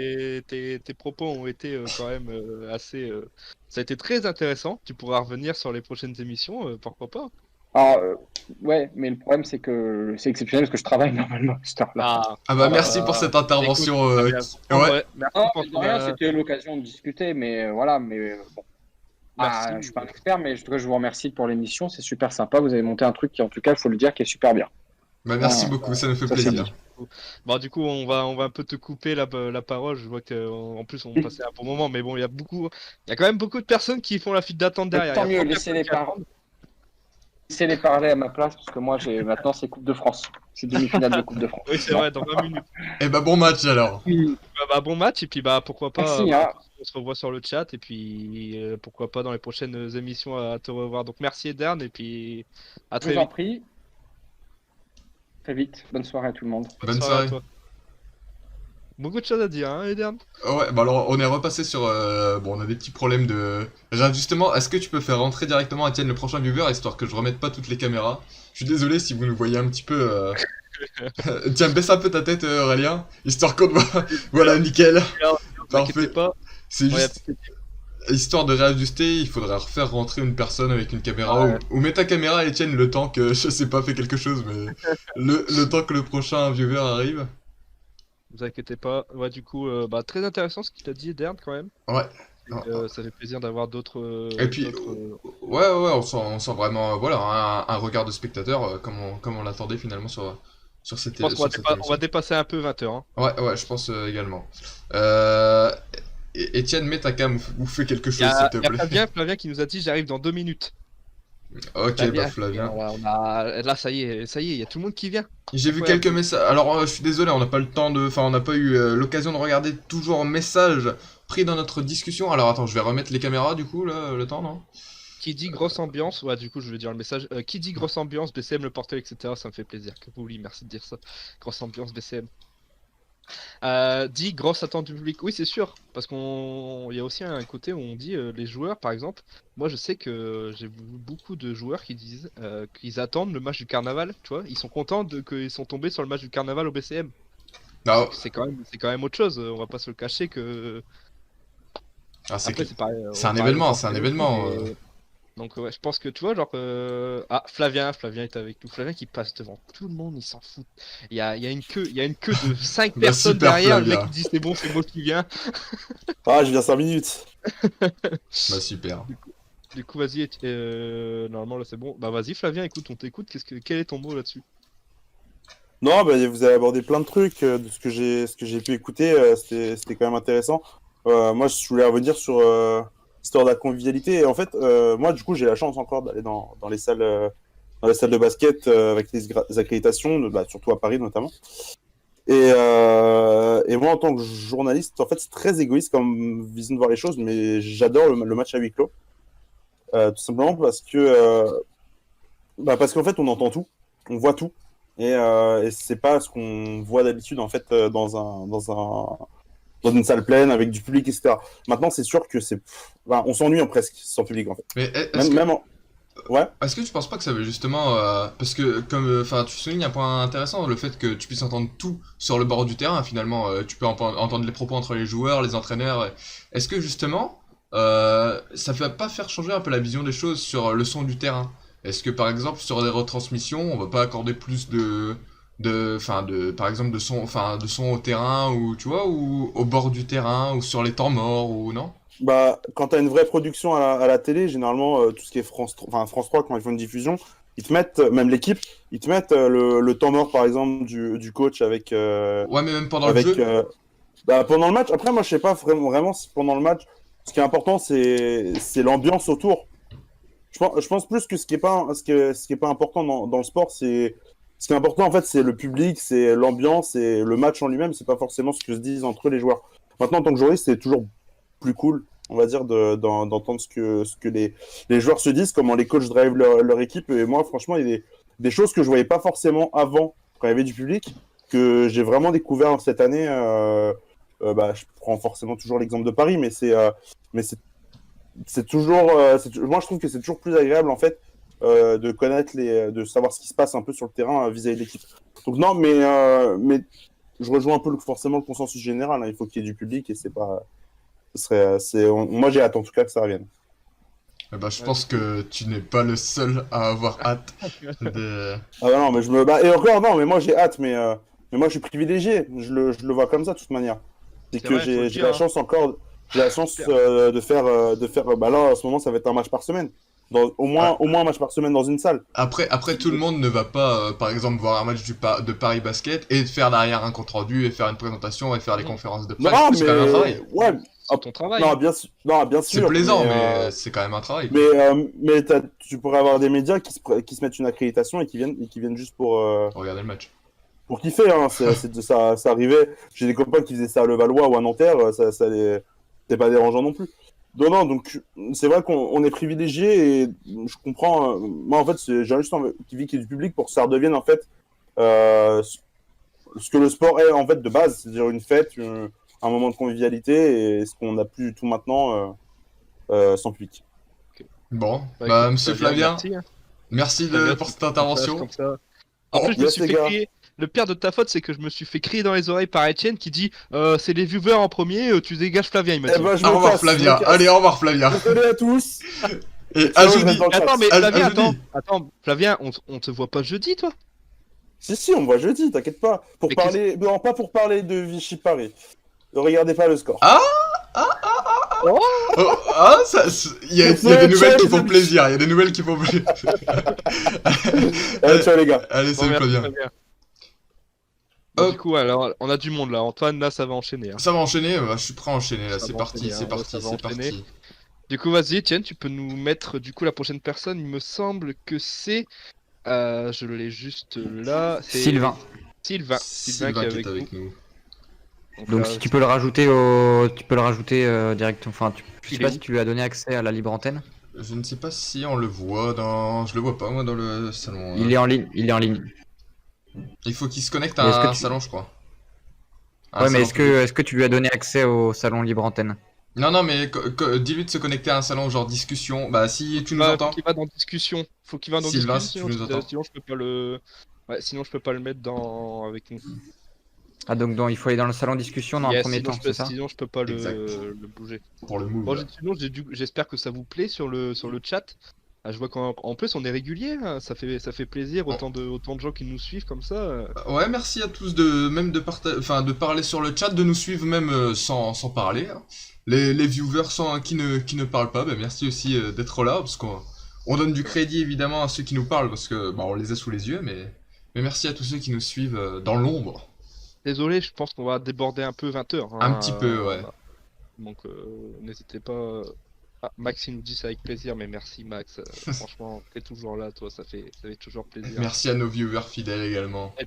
tes propos ont été quand même assez. Ça a été très intéressant. Tu pourras revenir sur les prochaines émissions, pourquoi pas. Alors, ouais, mais le problème, c'est que c'est exceptionnel parce que je travaille normalement à cette heure-là. Ah bah, merci pour cette intervention. Ouais. Merci Non, pour mais de rien, c'était l'occasion de discuter, mais voilà, mais bon. Merci. Je suis pas un expert, mais je vous remercie pour l'émission, c'est super sympa. Vous avez monté un truc qui, en tout cas, il faut le dire, qui est super bien. Bah, merci beaucoup, ça nous fait ça, c'est plaisir. dit. Bon, du coup, on va un peu te couper la parole. Je vois que en plus, on passait un bon moment, mais bon, il y a quand même beaucoup de personnes qui font la file d'attente derrière. Tant Il y a mieux, 30 personnes qui attendent. laissez-les parler à ma place, parce que moi, maintenant, c'est Coupe de France. C'est demi-finale de Coupe de France. Oui, c'est vrai, dans 20 minutes. Et bah, bon match alors. Bon match, et puis pourquoi pas. Merci, hein. On se revoit sur le chat, et puis pourquoi pas dans les prochaines émissions à te revoir. Donc merci Edern, et puis à Je très vous en vite. prie. Très vite. Bonne soirée à tout le monde. Bonne à soirée. toi. Beaucoup de choses à dire, hein, Edern. Ouais, bah alors on est repassé sur. Bon, on a des petits problèmes de réajustement. Est-ce que tu peux faire rentrer directement Etienne le prochain viewer histoire que je remette pas toutes les caméras? Je suis désolé si vous nous voyez un petit peu. Tiens, baisse un peu ta tête, Aurélien, histoire qu'on te voit. Voilà, nickel. Parfait. Pas. C'est juste. Histoire de réajuster, il faudrait refaire rentrer une personne avec une caméra. Ouais. Ou mets ta caméra, Etienne, le temps que. Je sais pas, fais quelque chose, mais. le temps que le prochain viewer arrive. Vous inquiétez pas. Ouais, du coup, très intéressant ce qu'il a dit, Edern, quand même. Ouais. Ça fait plaisir d'avoir d'autres. Et puis, ouais, on sent vraiment voilà, un regard de spectateur comme on l'attendait finalement sur cette Je pense qu'on cette on émission. va dépasser un peu 20h. Hein. Ouais, je pense également. Étienne, mets ta cam ou fais quelque Il y chose, a, s'il te plaît. Flavien qui nous a dit j'arrive dans 2 minutes. Ok, bah Flavien. Là, ça y est, il y a tout le monde qui vient. J'ai vu Incroyable. quelques messages. Alors, je suis désolé, on n'a pas le temps de. Enfin, on n'a pas eu l'occasion de regarder toujours messages pris dans notre discussion. Alors, attends, je vais remettre les caméras du coup, là, le temps, non? Qui dit grosse ambiance, ouais, du coup, je vais dire le message. Qui dit grosse ambiance, BCM, le portail, etc. Ça me fait plaisir que vous, merci de dire ça. Grosse ambiance, BCM. Dit grosse attente du public. Oui, c'est sûr, parce qu'il y a aussi un côté où on dit les joueurs, par exemple. Moi, je sais que j'ai vu beaucoup de joueurs qui disent qu'ils attendent le match du carnaval. Tu vois, ils sont contents qu'ils sont tombés sur le match du carnaval au BCM. Non. C'est quand même autre chose. On va pas se le cacher que. Ah, c'est Après, que- c'est pareil, c'est un on parlait événement, de c'est un Porto, événement. mais- Donc ouais, je pense que tu vois, genre... Flavien est avec nous. Flavien qui passe devant tout le monde, il s'en fout. Il y a une queue de 5 Bah, personnes super, derrière, le Flavien. mec qui dit c'est bon, c'est moi qui viens. Ah, je viens 5 minutes. Bah, super. Du coup, vas-y, normalement là c'est bon. Bah vas-y Flavien, écoute, on t'écoute, quel est ton mot là-dessus? Non, bah, vous avez abordé plein de trucs de ce que j'ai pu écouter, c'était quand même intéressant. Moi, je voulais revenir sur l'histoire de la convivialité. Et en fait, moi, du coup, j'ai la chance encore d'aller dans les salles de basket avec les accréditations, bah, surtout à Paris notamment. Et moi, en tant que journaliste, en fait, c'est très égoïste comme vision de voir les choses, mais j'adore le match à huis clos. Tout simplement parce qu'en fait, on entend tout, on voit tout. Et c'est pas ce qu'on voit d'habitude en fait dans une salle pleine avec du public, etc. Maintenant, c'est sûr que on s'ennuie presque sans public en fait. Mais est-ce Même, que, même en- Ouais. est-ce que tu penses pas que ça veut justement, parce que comme, enfin, tu soulignes un point intéressant, le fait que tu puisses entendre tout sur le bord du terrain. Finalement, tu peux entendre les propos entre les joueurs, les entraîneurs. Est-ce que justement, ça va pas faire changer un peu la vision des choses sur le son du terrain? Est-ce que par exemple sur des retransmissions, on va pas accorder plus par exemple de son au terrain, ou tu vois, ou au bord du terrain, ou sur les temps morts, ou non? Bah, quand tu as une vraie production à la télé, généralement, tout ce qui est France 3, quand ils font une diffusion, ils te mettent, même l'équipe, ils te mettent le temps mort, par exemple, du coach Ouais, mais même pendant le jeu. bah, pendant le match. Après, moi, je sais pas vraiment si pendant le match, ce qui est important, c'est l'ambiance autour. Je pense plus que ce qui est pas important dans le sport, ce qui est important, en fait, c'est le public, c'est l'ambiance, et le match en lui-même, c'est pas forcément ce que se disent entre eux les joueurs. Maintenant, en tant que journaliste, c'est toujours plus cool, on va dire, d'entendre ce que les joueurs se disent, comment les coachs drivent leur équipe. Et moi, franchement, il y a des choses que je voyais pas forcément avant, quand il y avait du public, que j'ai vraiment découvert cette année. Bah, je prends forcément toujours l'exemple de Paris, mais c'est toujours. Moi, je trouve que c'est toujours plus agréable, en fait, de connaître de savoir ce qui se passe un peu sur le terrain vis-à-vis de l'équipe. Donc, non, mais je rejoins un peu forcément le consensus général, hein. Il faut qu'il y ait du public et c'est pas. Moi, j'ai hâte en tout cas que ça revienne. Eh ben, je pense que tu n'es pas le seul à avoir hâte de... Ah bah non, mais et encore, non, mais moi j'ai hâte, mais moi je suis privilégié. Je le vois comme ça de toute manière. C'est C'est que vrai, faut le j'ai dire, la hein. chance encore. J'ai la chance de faire. Bah là, en ce moment, ça va être un match par semaine. Au moins un match par semaine dans une salle. Après, tout le monde ne va pas, par exemple, voir un match de Paris Basket et faire derrière un compte-rendu et faire une présentation et faire les Mhm. conférences de presse. Non, C'est quand même un travail. Ouais. C'est ton travail. Non, bien sûr. Non, bien C'est sûr. plaisant, mais, mais c'est quand même un travail. tu pourrais avoir des médias qui se mettent une accréditation et qui viennent juste Regardez le match. pour kiffer. Hein. Ça arrivait. J'ai des copains qui faisaient ça à Levallois ou à Nanterre. C'est pas dérangeant non plus. Non, donc c'est vrai qu'on est privilégié et je comprends. Moi, en fait, j'ai juste envie qu'il y ait du public pour que ça redevienne en fait ce que le sport est en fait de base, c'est-à-dire une fête, un moment de convivialité et ce qu'on n'a plus du tout maintenant sans public. Bon, Bah, écoute, monsieur Flavien, merci, hein. merci Flavien, pour tu cette fais un passage intervention. comme ça. En plus, je me Yes, suis les fait gars. crier. Le pire de ta faute, c'est que je me suis fait crier dans les oreilles par Etienne qui dit c'est les viewers en premier, tu dégages Flavien, il m'a Eh dit. ben, je Au me revoir casse, Flavien. je me casse. Allez, au revoir Flavien. Désolé à tous. Et Ciao, à je jeudi. reste dans le chat. Attends, mais À Flavien, jeudi. attends, Flavien, on te voit pas jeudi, toi? Si, on voit jeudi, t'inquiète pas. Mais Non, pas pour parler de Vichy Paris. Ne regardez pas le score. Oh, il y a des nouvelles qui font plaisir. Il y a des nouvelles qui font plaisir. Allez, ciao les gars. Allez, Bon, salut merci, Flavien. Flavien. Bon, Hop. du coup, alors, on a du monde là. Antoine, là, ça va enchaîner, hein. Ça va enchaîner, je suis prêt à enchaîner là, Ça c'est va parti, enchaîner, c'est hein, parti, ça va c'est enchaîner. parti. Du coup, vas-y, Etienne, tu peux nous mettre du coup la prochaine personne. Il me semble que c'est. Je l'ai juste là. C'est Sylvain. Sylvain qui est avec nous. Donc là, si tu peux le rajouter directement. Enfin, je sais Il pas est si où tu lui as donné accès à la libre antenne. Je ne sais pas si on le voit dans... Je le vois pas moi dans le salon. Il est en ligne. Il est en ligne. Il faut qu'il se connecte Et est-ce à que un tu- salon, je crois. Ouais, mais est-ce que tu lui as donné accès au salon libre antenne? Non, mais dis-lui de se connecter à un salon genre discussion. Bah, si tu nous entends. Faut qu'il va dans discussion. Faut qu'il va dans Sylvain, discussion. si tu nous entends. Sinon, je peux pas le. Ouais, sinon, je peux pas le mettre avec nous. Ah donc il faut aller dans le salon discussion dans un Yes, premier sinon, temps, c'est ça? sinon, je peux pas Exact. le bouger. Pour le move. Bon, sinon, j'espère que ça vous plaît sur le chat. Ah, je vois qu'en plus on est régulier, hein. Ça fait plaisir, autant de gens qui nous suivent comme ça. Ouais, merci à tous de parler sur le chat, de nous suivre même sans parler, hein. Les viewers qui ne parlent pas, bah, merci aussi d'être là, parce qu'on donne du crédit évidemment à ceux qui nous parlent, parce que bah, on les a sous les yeux, Mais merci à tous ceux qui nous suivent dans l'ombre. Désolé, je pense qu'on va déborder un peu 20h. Un petit peu, ouais. Donc n'hésitez pas. Ah, Max il nous dit ça avec plaisir, mais merci Max. Franchement, t'es toujours là, toi, ça fait toujours plaisir. Merci à nos viewers fidèles également. Et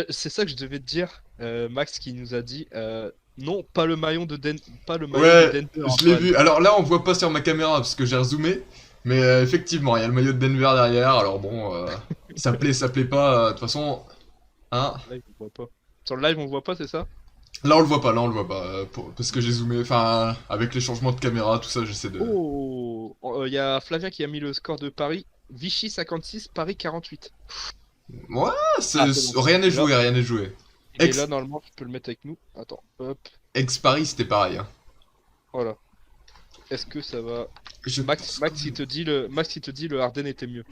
c'est ça que je devais te dire, Max qui nous a dit non, pas le maillot de pas le maillot Ouais, de Denver. je l'ai Antoine. vu. Alors là, on voit pas sur ma caméra parce que j'ai rezoomé. Mais effectivement, il y a le maillot de Denver derrière. Alors bon, ça plaît pas. De toute façon, hein. Live, on voit pas. Sur le live, on voit pas, c'est ça? Là, on le voit pas. Là, on le voit pas. Parce que j'ai zoomé. Enfin, avec les changements de caméra, tout ça, j'essaie de. Oh, il y a Flavien qui a mis le score de Paris. Vichy 56, Paris 48. Ouais, C'est bon. rien n'est Là. joué, rien n'est joué. Et Ex- là, normalement, tu peux le mettre avec nous. Attends, hop, Ex-Paris, c'était pareil. Hein. voilà. Est-ce que ça va? Je- Max, il te dit le Harden était mieux.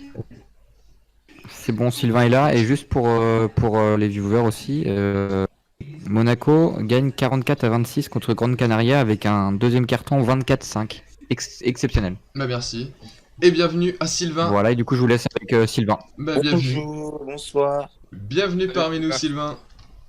C'est bon, Sylvain est là. Et juste pour les viewers aussi, Monaco gagne 44-26 contre Grande Canaria avec un deuxième carton 24-5. Exceptionnel. Bah merci. Et bienvenue à Sylvain. Voilà, et du coup, je vous laisse avec Sylvain. Bah bienvenue. Bonjour, bonsoir. Bienvenue parmi nous, Sylvain. Sylvain.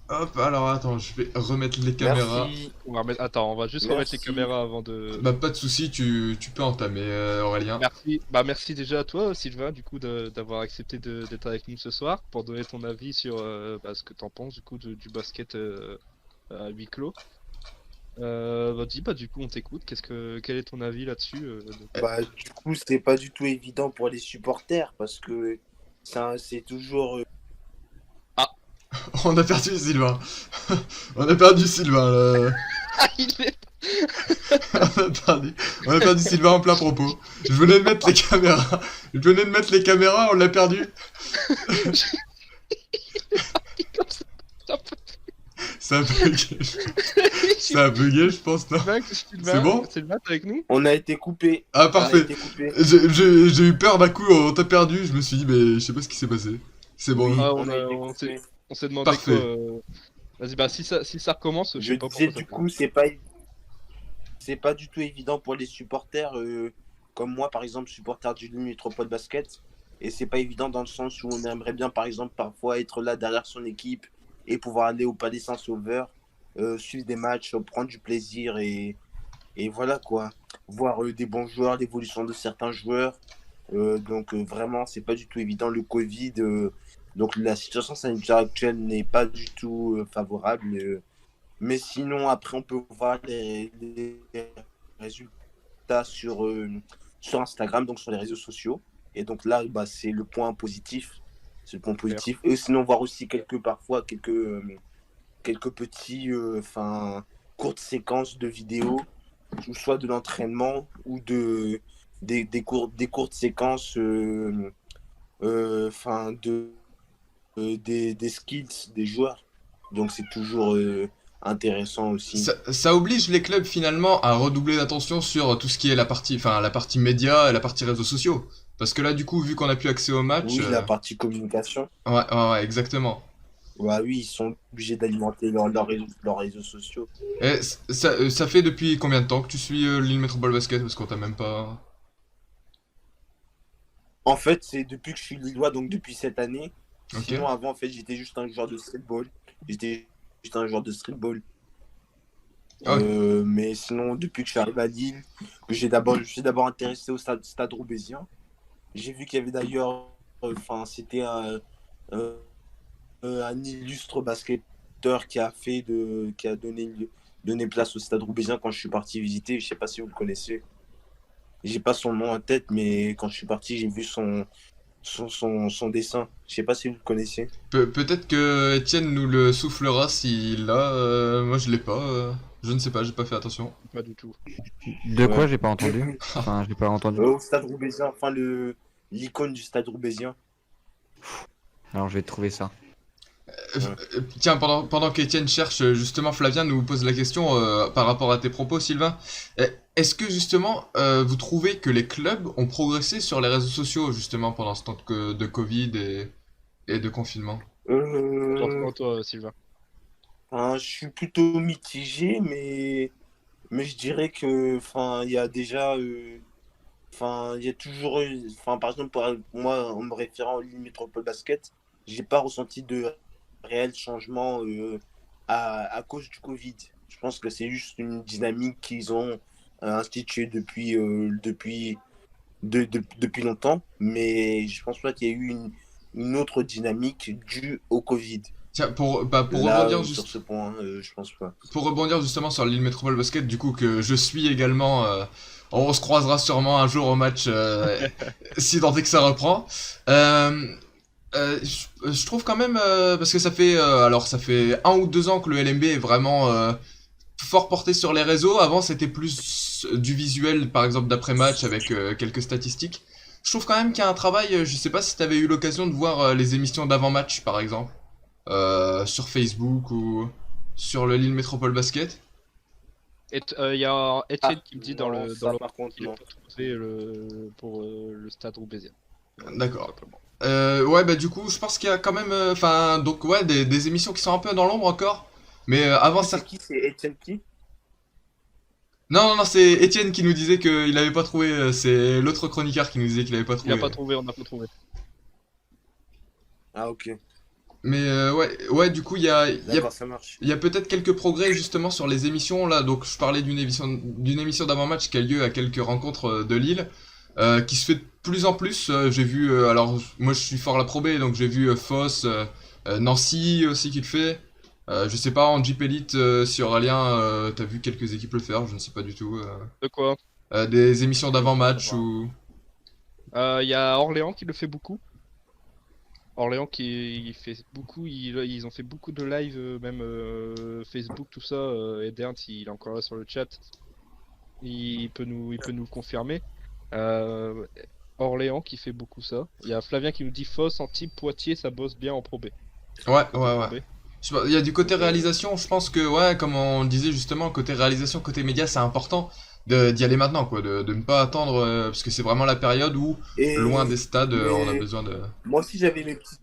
Hop, alors attends, je vais remettre les caméras. Merci. Attends, on va juste remettre les Merci. caméras avant de. Bah pas de soucis, tu peux entamer Aurélien. Merci. Merci déjà à toi, Sylvain, du coup, d'avoir accepté d'être avec nous ce soir pour donner ton avis sur ce que t'en penses du coup du basket à huis clos. Vas-y, du coup, on t'écoute. Quel est ton avis là-dessus Bah, du coup, c'est pas du tout évident pour les supporters parce que c'est toujours. On a perdu Sylvain. On a perdu Sylvain là. Ah, il est. On a perdu Sylvain en plein propos. Je venais de mettre les caméras. On l'a perdu. Comme ça. Ça a bugué. Ça a bugué, je pense, non? Sylvain, C'est bon Sylvain, t'es avec nous? On a été coupé. Ah On a parfait. été coupé. J'ai eu peur d'un coup, on t'a perdu. Je me suis dit, mais je sais pas ce qui s'est passé. C'est bon. Oui, Ah, on a été on coupé. s'est demandé Parfait. quoi. Vas-y, si ça recommence, Je sais pas disais, pourquoi du ça coup, c'est pas du tout évident pour les supporters comme moi, par exemple, supporter du Lille Métropole Basket. Et c'est pas évident dans le sens où on aimerait bien, par exemple, parfois être là derrière son équipe et pouvoir aller au Palais Saint-Sauveur, suivre des matchs, prendre du plaisir et voilà quoi. Voir des bons joueurs, l'évolution de certains joueurs. Donc vraiment, c'est pas du tout évident. Le Covid, donc la situation sanitaire actuelle n'est pas du tout favorable. Mais sinon, après, on peut voir les résultats sur Instagram, donc sur les réseaux sociaux. Et donc là, bah, c'est le point positif. C'est le point positif. Et sinon, voir aussi parfois quelques petits, courtes séquences de vidéos, soit de l'entraînement ou des courtes séquences des skills des joueurs. Donc c'est toujours intéressant aussi. Ça oblige les clubs finalement à redoubler d'attention sur tout ce qui est la partie média et la partie réseaux sociaux. Parce que là, du coup, vu qu'on a plus accès au match. Oui, la partie communication. Ouais, exactement. Ouais, oui, ils sont obligés d'alimenter leurs réseaux sociaux. Et ça fait depuis combien de temps que tu suis Lille Métropole Basket? Parce qu'on t'a même pas. En fait, c'est depuis que je suis lillois, donc depuis cette année. Ok. Sinon, avant, en fait, j'étais juste un joueur de streetball. Ah ouais. Mais sinon, depuis que je suis arrivé à Lille, je suis d'abord intéressé au stade roubaisien. J'ai vu qu'il y avait d'ailleurs, c'était un illustre basketteur qui a donné place au stade roubaisien quand je suis parti visiter. Je sais pas si vous le connaissez. J'ai pas son nom en tête, mais quand je suis parti, j'ai vu son dessin. Je sais pas si vous le connaissez. Peut-être que Étienne nous le soufflera s'il l'a. Moi, je l'ai pas. Je ne sais pas, j'ai pas fait attention. Pas du tout. De quoi Ouais. j'ai pas entendu? Enfin, j'ai pas entendu. Au stade roubaisien, l'icône du stade roubaisien. Alors, je vais trouver ça. Tiens, pendant qu'Étienne cherche, justement, Flavien nous pose la question par rapport à tes propos, Sylvain. Est-ce que justement, vous trouvez que les clubs ont progressé sur les réseaux sociaux, justement, pendant ce temps de Covid et de confinement? Toi, Sylvain. Je suis plutôt mitigé, mais je dirais que, il y a déjà, il y a toujours, par exemple, moi, en me référant au Lille Métropole Basket, j'ai pas ressenti de réel changement à cause du Covid. Je pense que c'est juste une dynamique qu'ils ont instituée depuis longtemps, mais je pense pas qu'il y ait eu une autre dynamique due au Covid. Tiens, pour Là, rebondir sur juste, ce point, je pense pas. pour rebondir justement sur l'île Métropole Basket, du coup, que je suis également, on se croisera sûrement un jour au match, si tant est que ça reprend. Je trouve quand même, parce que ça fait 1 ou 2 ans que le LNB est vraiment fort porté sur les réseaux. Avant, c'était plus du visuel, par exemple, d'après-match avec quelques statistiques. Je trouve quand même qu'il y a un travail, je sais pas si tu avais eu l'occasion de voir les émissions d'avant-match, par exemple, sur Facebook ou sur le Lille Métropole Basket. Et il y a Etienne qui me dit dans Non, le ça, par contre, qu'il n'a non. pas trouvé pour le stade roubaisien. D'accord. Simplement. Ouais, bah du coup, je pense qu'il y a quand même, enfin, donc ouais, des émissions qui sont un peu dans l'ombre encore. Mais avant ça... C'est qui? C'est Etienne qui? Non, c'est Étienne qui nous disait qu'il avait pas trouvé, c'est l'autre chroniqueur qui nous disait qu'il avait pas Il trouvé. n'a pas trouvé, on n'a pas trouvé. Ah, ok. Mais ouais, du coup, D'accord, ça marche. il y a peut-être quelques progrès justement sur les émissions là. Donc je parlais d'une émission d'avant-match qui a lieu à quelques rencontres de Lille, qui se fait de plus en plus. J'ai vu, alors moi je suis fort la Pro B, donc j'ai vu Foss, Nancy aussi qui le fait. Je sais pas, en Jeep Elite sur Aurélien, t'as vu quelques équipes le faire, je ne sais pas du tout. De quoi? Des émissions d'avant-match Ça va. ou... Il y a Orléans qui le fait beaucoup. Orléans qui il fait beaucoup, ils ont fait beaucoup de live, même Facebook, tout ça. Edern, s'il est encore là sur le chat, il peut nous le confirmer. Euh, Orléans qui fait beaucoup ça. Il y a Flavien qui nous dit Foss, Antibes, Poitiers, ça bosse bien en Pro B. Ouais. Pro B. Je sais pas, il y a du côté Ok. réalisation, je pense que, ouais, comme on le disait justement, côté réalisation, côté média, c'est important d'y aller maintenant, quoi, de ne pas attendre, parce que c'est vraiment la période où, Et loin des stades, on a mais besoin de... moi aussi, j'avais mes petites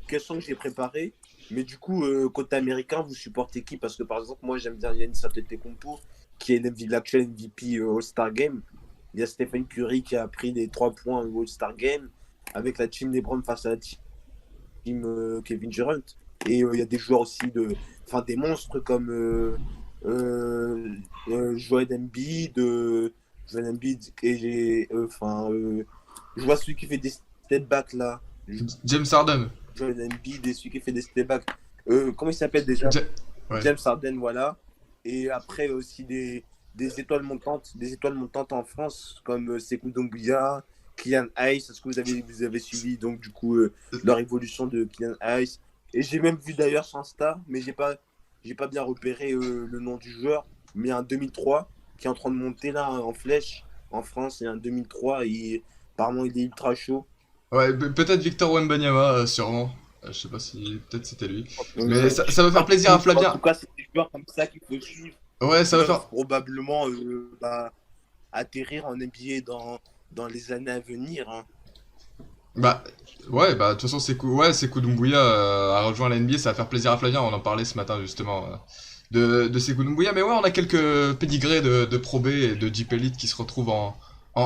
questions que j'ai préparées. Mais du coup, côté américain, vous supportez qui? Parce que par exemple, moi, j'aime bien Giannis Antetokounmpo, qui est l'actuel MVP All-Star Game. Il y a Stephen Curry qui a pris les 3 points au All-Star Game avec la team LeBron face à la team Kevin Durant. Et il y a des joueurs aussi des monstres comme Joel Embiid, et je vois celui qui fait des step back là. James Harden. Joel Embiid et celui qui fait des step back. Comment il s'appelle déjà? Ouais. James Harden, voilà. Et après aussi des étoiles montantes en France comme Sekou Doumbouya, Kylian Hayes. Est-ce que vous avez suivi donc du coup leur évolution de Kylian Hayes? Et j'ai même vu d'ailleurs sur Insta, mais j'ai pas bien repéré le nom du joueur, mais un 2003 qui est en train de monter là en flèche en France. Il y a un 2003 et apparemment il est ultra chaud. Ouais, peut-être Victor Wembanyama, sûrement. Je sais pas si... Peut-être c'était lui. Donc, Mais ça va faire plaisir à En Flavien. tout cas, c'est des joueurs comme ça qu'il faut suivre. Ouais, ça va Peuvent faire... probablement atterrir en NBA dans les années à venir. Hein. Bah, ouais, bah, de toute façon, Sekou Doumbouya a rejoint la NBA, ça va faire plaisir à Flavien, on en parlait ce matin, justement, de Sekou Doumbouya. Mais ouais, on a quelques pédigrés de Pro B et de Jeep Elite qui se retrouvent en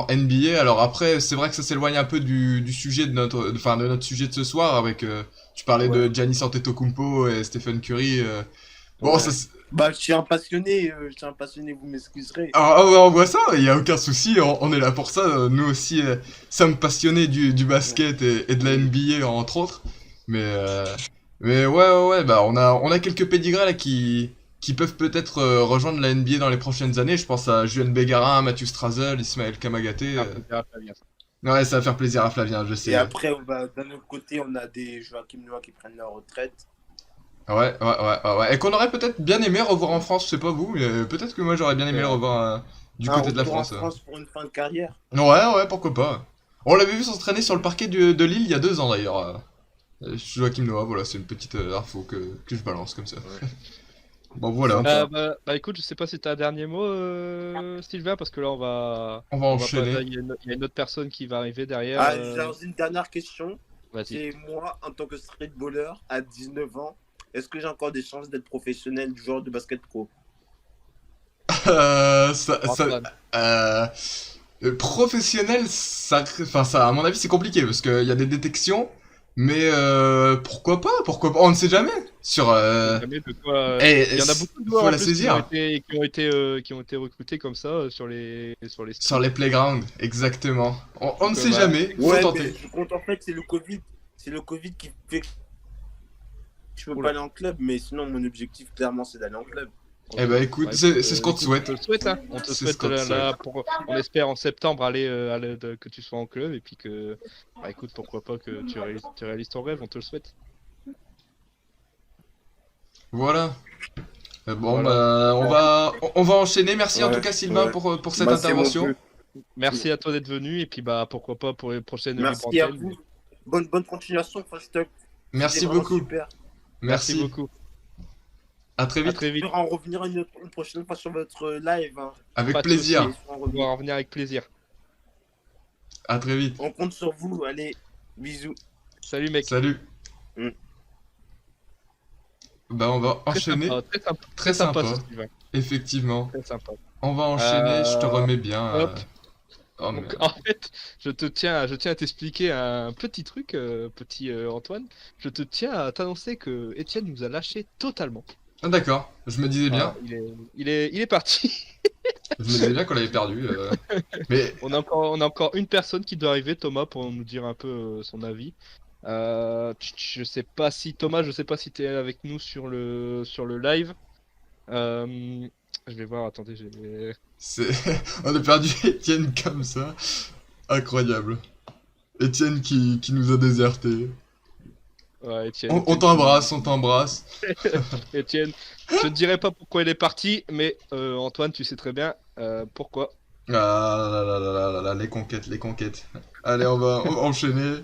NBA. Alors après, c'est vrai que ça s'éloigne un peu du sujet de notre sujet de ce soir, avec, tu parlais Ouais. de Giannis Antetokounmpo et Stephen Curry. Bon, Ouais. ça, Je suis un passionné, vous m'excuserez. ouais, on voit ça, il y a aucun souci, on est là pour ça. Nous aussi sommes passionnés du basket et de la NBA entre autres. Mais ouais, bah on a quelques pédigrés là qui peuvent peut-être rejoindre la NBA dans les prochaines années. Je pense à Juan Bégarin, Matthew Strazel, Ismaël Kamagaté. Ouais, ça va faire plaisir à Flavien, je sais. Et après, d'un autre côté, on a des Joachim Noah qui prennent leur retraite. Ouais. Et qu'on aurait peut-être bien aimé revoir en France, je sais pas vous, mais peut-être que moi j'aurais bien aimé le revoir du Un côté de la retour France. en France pour une fin de carrière. Ouais, pourquoi pas. On l'avait vu s'entraîner sur le parquet de Lille il y a 2 ans d'ailleurs. Joachim Noah, voilà, c'est une petite info que je balance comme ça. Ouais. Bon, voilà. Bah écoute, je sais pas si t'as un dernier mot, Sylvain, parce que là on va On va enchaîner. il y a une autre personne qui va arriver derrière. Alors, une dernière question. Vas-y. C'est moi, en tant que streetballer, à 19 ans, est-ce que j'ai encore des chances d'être professionnel du joueur de basket pro? Antoine. Professionnel, ça, à mon avis, c'est compliqué parce qu'il y a des détections. Mais pourquoi pas? Pourquoi pas? On ne sait jamais. Sur Jamais de quoi, eh, il y en a beaucoup de faut joueurs en la plus saisir. qui ont été recrutés comme ça sur les Sur streams. les playgrounds, exactement. On ne Donc, sait bah, jamais. Faut Ouais, mais tenter. je compte en fait, c'est le Covid. C'est le Covid qui fait que je peux Oula. pas aller en club, mais sinon, mon objectif, clairement, c'est d'aller en club. Eh ben écoute, Bah, c'est ce qu'on te écoute, souhaite. on te le souhaite, hein. On te C'est ce souhaite qu'on te là, on espère en septembre que tu sois en club et puis que, bah écoute, pourquoi pas que tu réalises ton rêve, on te le souhaite. Voilà. Bon, Voilà. bah, on va enchaîner. Merci en Ouais, tout cas, Sylvain, ouais. pour cette Bah, c'est mon intervention. plus. Merci à toi d'être venu et puis bah pourquoi pas pour les prochaines Merci libres à antennes. vous. Bonne continuation, Fastock. Merci C'était vraiment beaucoup. super. Merci Merci. beaucoup. À très À vite. très vite. On va en revenir une prochaine fois sur votre live. Hein. Avec Pas de plaisir. soucis. On va en revenir avec plaisir. À très vite. On compte sur vous. Allez, bisous. Salut mec. Salut. Mm. Bah, on va enchaîner. Très sympa, sympa. ce Sylvain. Effectivement. Très sympa. On va enchaîner. Je te remets bien. hop. Oh, Donc, merde. en fait, je tiens à t'expliquer un petit truc, petit Antoine. Je te tiens à t'annoncer que Étienne nous a lâché totalement. Ah, d'accord. Je me disais bien. Voilà, il est parti. Je me disais bien qu'on l'avait perdu. Mais On a encore une personne qui doit arriver, Thomas, pour nous dire un peu son avis. Je sais pas si Thomas, je sais pas si t'es avec nous sur le live. Je vais voir. Attendez, c'est... on a perdu Étienne comme ça. Incroyable. Étienne qui nous a désertés. Ouais, Étienne. On t'embrasse, on t'embrasse. Étienne, je ne dirai pas pourquoi il est parti, mais Antoine, tu sais très bien pourquoi. Ah là là là là là là, les conquêtes, les conquêtes. Allez, on va enchaîner.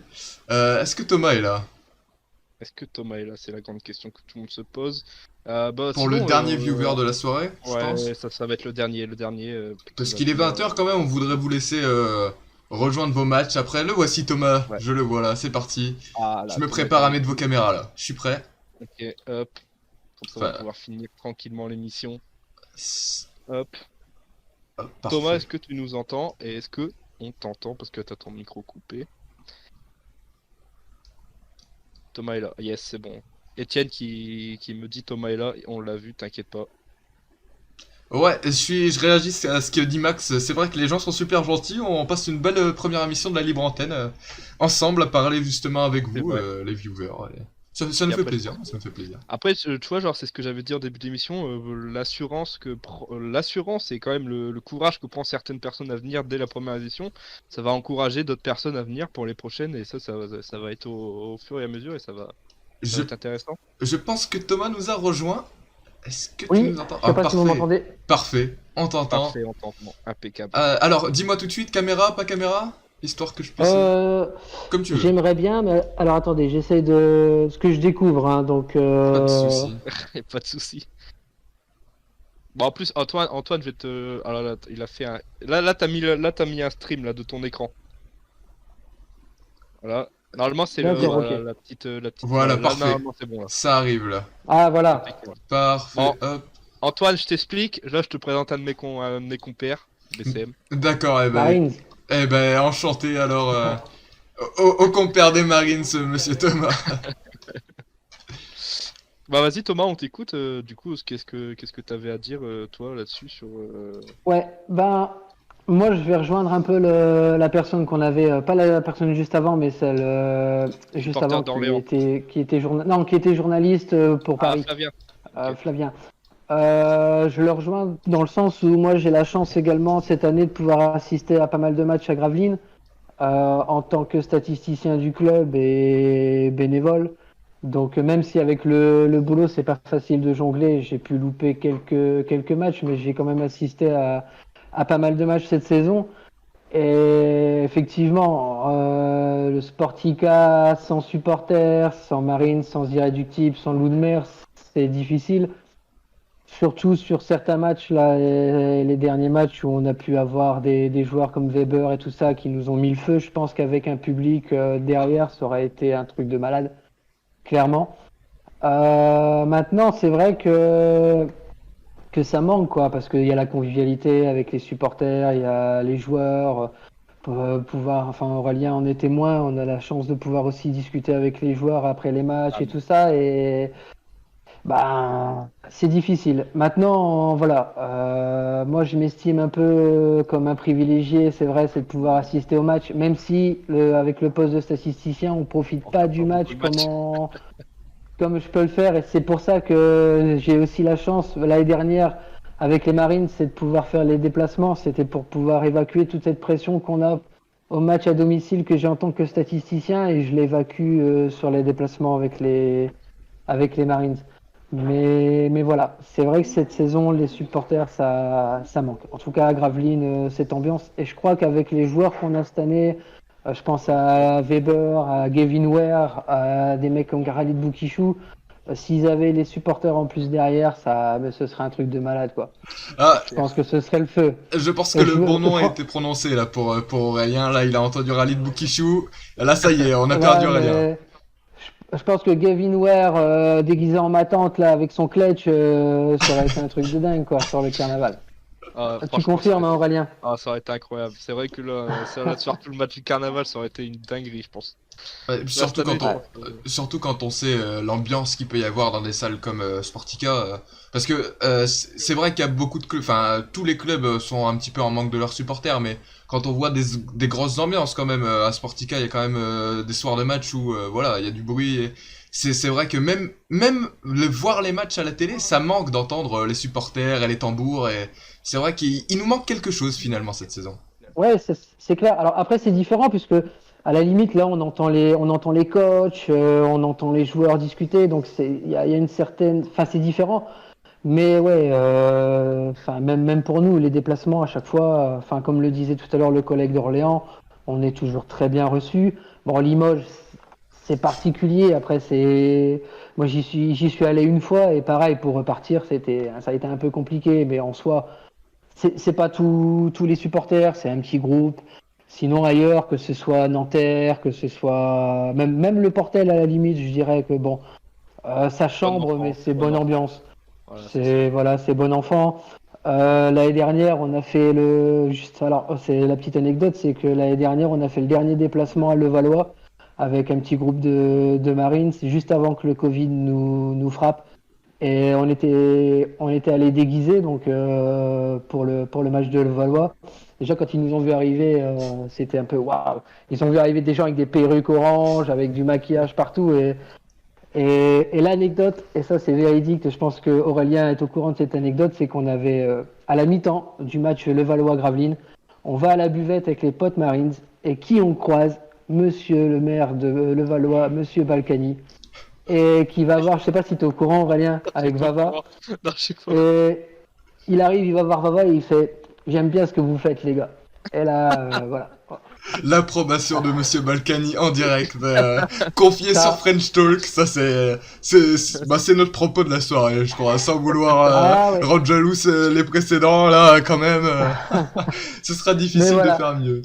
Est-ce que Thomas est là? Est-ce que Thomas est là? C'est la grande question que tout le monde se pose. Bah, Pour le sinon, dernier viewer de la soirée, je pense. Ouais, ça va être le dernier. Parce qu'il est 20h quand même, on voudrait vous laisser rejoindre vos matchs. Après, le voici Thomas, Ouais. je le vois là, c'est parti. Ah, là, Je me prépare à mettre vos caméras là. Je suis prêt. Ok, hop. Comme ça, on va Enfin, pouvoir finir tranquillement l'émission. s- Hop. parfait. Thomas, est-ce que tu nous entends? Et est-ce que on t'entend? Parce que t'as ton micro coupé. Thomas est là. Yes, c'est bon. Étienne qui me dit Thomas est là. On l'a vu, t'inquiète pas. Ouais, je réagis à ce que dit Max. C'est vrai que les gens sont super gentils. On passe une belle première émission de la libre antenne ensemble à parler justement avec C'est vous, vrai. les viewers. Ouais. Ça Et nous fait après, plaisir, ça me fait plaisir. Après, tu vois, genre, c'est ce que j'avais dit en début d'émission, l'assurance et quand même le courage que prend certaines personnes à venir dès la première édition, ça va encourager d'autres personnes à venir pour les prochaines, et ça va être au fur et à mesure, et ça va Je, être intéressant. je pense que Thomas nous a rejoint. Est-ce que tu Oui, nous entends? je sais pas si vous parfait. m'entendez. Parfait, on t'entend. Parfait, on t'entend. Impeccable. Alors, dis-moi tout de suite, caméra, pas caméra? Histoire que je puisse... Comme tu veux. J'aimerais bien, mais alors attendez, j'essaye de ce que je découvre, hein, donc. Pas de soucis. Y a pas de souci. Bon, en plus, Antoine, je vais te. Alors là, il a fait un. Là, t'as mis un stream là de ton écran. Voilà. Normalement, c'est D'accord, ok. la petite. Voilà, là, parfait. normalement, c'est bon là. Ça arrive là. Ah voilà. Impeccable. Parfait, Bon. hop. Antoine, je t'explique. Là, je te présente un de mes compères, BCM. D'accord, Marines. enchanté alors au compère des Marines, monsieur Thomas. Bah, vas-y, Thomas, on t'écoute. Du coup, qu'est-ce que t'avais à dire, toi, là-dessus sur. Ouais, ben moi je vais rejoindre un peu la personne qu'on avait, pas la personne juste avant, mais celle juste Porteur avant d'Orléans. qui était journaliste pour Ah, Paris, Flavien. Ok. Flavien. Je le rejoins dans le sens où moi j'ai la chance également cette année de pouvoir assister à pas mal de matchs à Gravelines en tant que statisticien du club et bénévole. Donc même si avec le boulot c'est pas facile de jongler, j'ai pu louper quelques matchs, mais j'ai quand même assisté à pas mal de matchs cette saison. Et effectivement, le Sportica sans supporters, sans Marine, sans Irréductible, sans Loup de Mer, c'est difficile. Surtout sur certains matchs, là, les derniers matchs où on a pu avoir des joueurs comme Weber et tout ça qui nous ont mis le feu, je pense qu'avec un public derrière, ça aurait été un truc de malade, clairement. Maintenant, c'est vrai que ça manque, quoi, parce qu'il y a la convivialité avec les supporters, il y a les joueurs. enfin Aurélien en est témoin, on a la chance de pouvoir aussi discuter avec les joueurs après les matchs et tout ça, et ben c'est difficile. Maintenant, voilà, moi je m'estime un peu comme un privilégié, c'est vrai, c'est de pouvoir assister au match, même si avec le poste de statisticien, on profite pas du match comme je peux le faire, et c'est pour ça que j'ai aussi la chance l'année dernière avec les Marines, c'est de pouvoir faire les déplacements. C'était pour pouvoir évacuer toute cette pression qu'on a au match à domicile que j'ai en tant que statisticien, et je l'évacue sur les déplacements avec les Marines. Mais voilà, c'est vrai que cette saison, les supporters, ça manque. En tout cas, à Gravelines, cette ambiance. Et je crois qu'avec les joueurs qu'on a cette année, je pense à Weber, à Gavin Ware, à des mecs comme Khalid Boukishou. S'ils avaient les supporters en plus derrière, ce serait un truc de malade, quoi. Ah, Je pense que ce serait le feu. je pense que le bon nom a été prononcé là pour Aurélien. Là, il a entendu Khalid Boukishou. Là, ça y est, on a perdu Aurélien. Mais je pense que Gavin Ware, déguisé en ma tante, là, avec son clutch, ça aurait été un truc de dingue, quoi, sur le carnaval. Ah, Tu franchement, confirmes, ça hein, aurait été- Aurélien? Ah, ça aurait été incroyable. C'est vrai que là, sur tout le match du carnaval, ça aurait été une dinguerie, je pense. Ouais, Là, surtout cette année, quand je pense que- surtout quand on sait l'ambiance qu'il peut y avoir dans des salles comme Sportica, parce que c'est vrai qu'il y a beaucoup de clubs, enfin tous les clubs sont un petit peu en manque de leurs supporters, mais quand on voit des grosses ambiances quand même à Sportica, il y a quand même des soirs de match où voilà, il y a du bruit. Et c'est vrai que même voir les matchs à la télé, ça manque d'entendre les supporters et les tambours, et c'est vrai qu'il nous manque quelque chose finalement cette saison. Ouais, c'est clair. Alors après, c'est différent puisque à la limite, là, on entend les coachs, on entend les joueurs discuter, donc il y a une certaine, enfin, c'est différent. Mais ouais, enfin, même pour nous, les déplacements à chaque fois, enfin, comme le disait tout à l'heure le collègue d'Orléans, on est toujours très bien reçus. Bon, Limoges, c'est particulier. Après, moi, j'y suis allé une fois, et pareil, pour repartir, ça a été un peu compliqué, mais en soi. C'est pas tous les supporters, c'est un petit groupe. Sinon, ailleurs, que ce soit Nanterre, que ce soit même le Portel, à la limite, je dirais que bon, ça chambre, enfant, mais c'est bon bonne enfant. ambiance. Voilà, c'est ça. C'est bon enfant. L'année dernière, on a fait c'est la petite anecdote, c'est que l'année dernière, on a fait le dernier déplacement à Levallois avec un petit groupe de Marines, juste avant que le Covid nous frappe. Et on était allé déguisés, donc pour le match de Levallois. Déjà, quand ils nous ont vu arriver, c'était un peu waouh. Ils ont vu arriver des gens avec des perruques oranges, avec du maquillage partout. Et l'anecdote, et ça c'est véridique, je pense que Aurélien est au courant de cette anecdote, c'est qu'on avait à la mi-temps du match Levallois-Gravelines, on va à la buvette avec les potes Marines, et qui on croise? Monsieur le maire de Levallois, Monsieur Balkany, et qui va voir, je sais pas si tu es au courant Aurélien, avec Vava, Non, je sais pas. et il arrive, il va voir Vava et il fait j'aime bien ce que vous faites les gars. Et là, voilà. L'approbation de Monsieur Balkany en direct, confié Ça- sur French Talk, ça c'est notre propos de la soirée, je crois, sans vouloir Ah ouais. rendre jaloux les précédents, là, quand même, ce sera difficile Mais voilà. de faire mieux.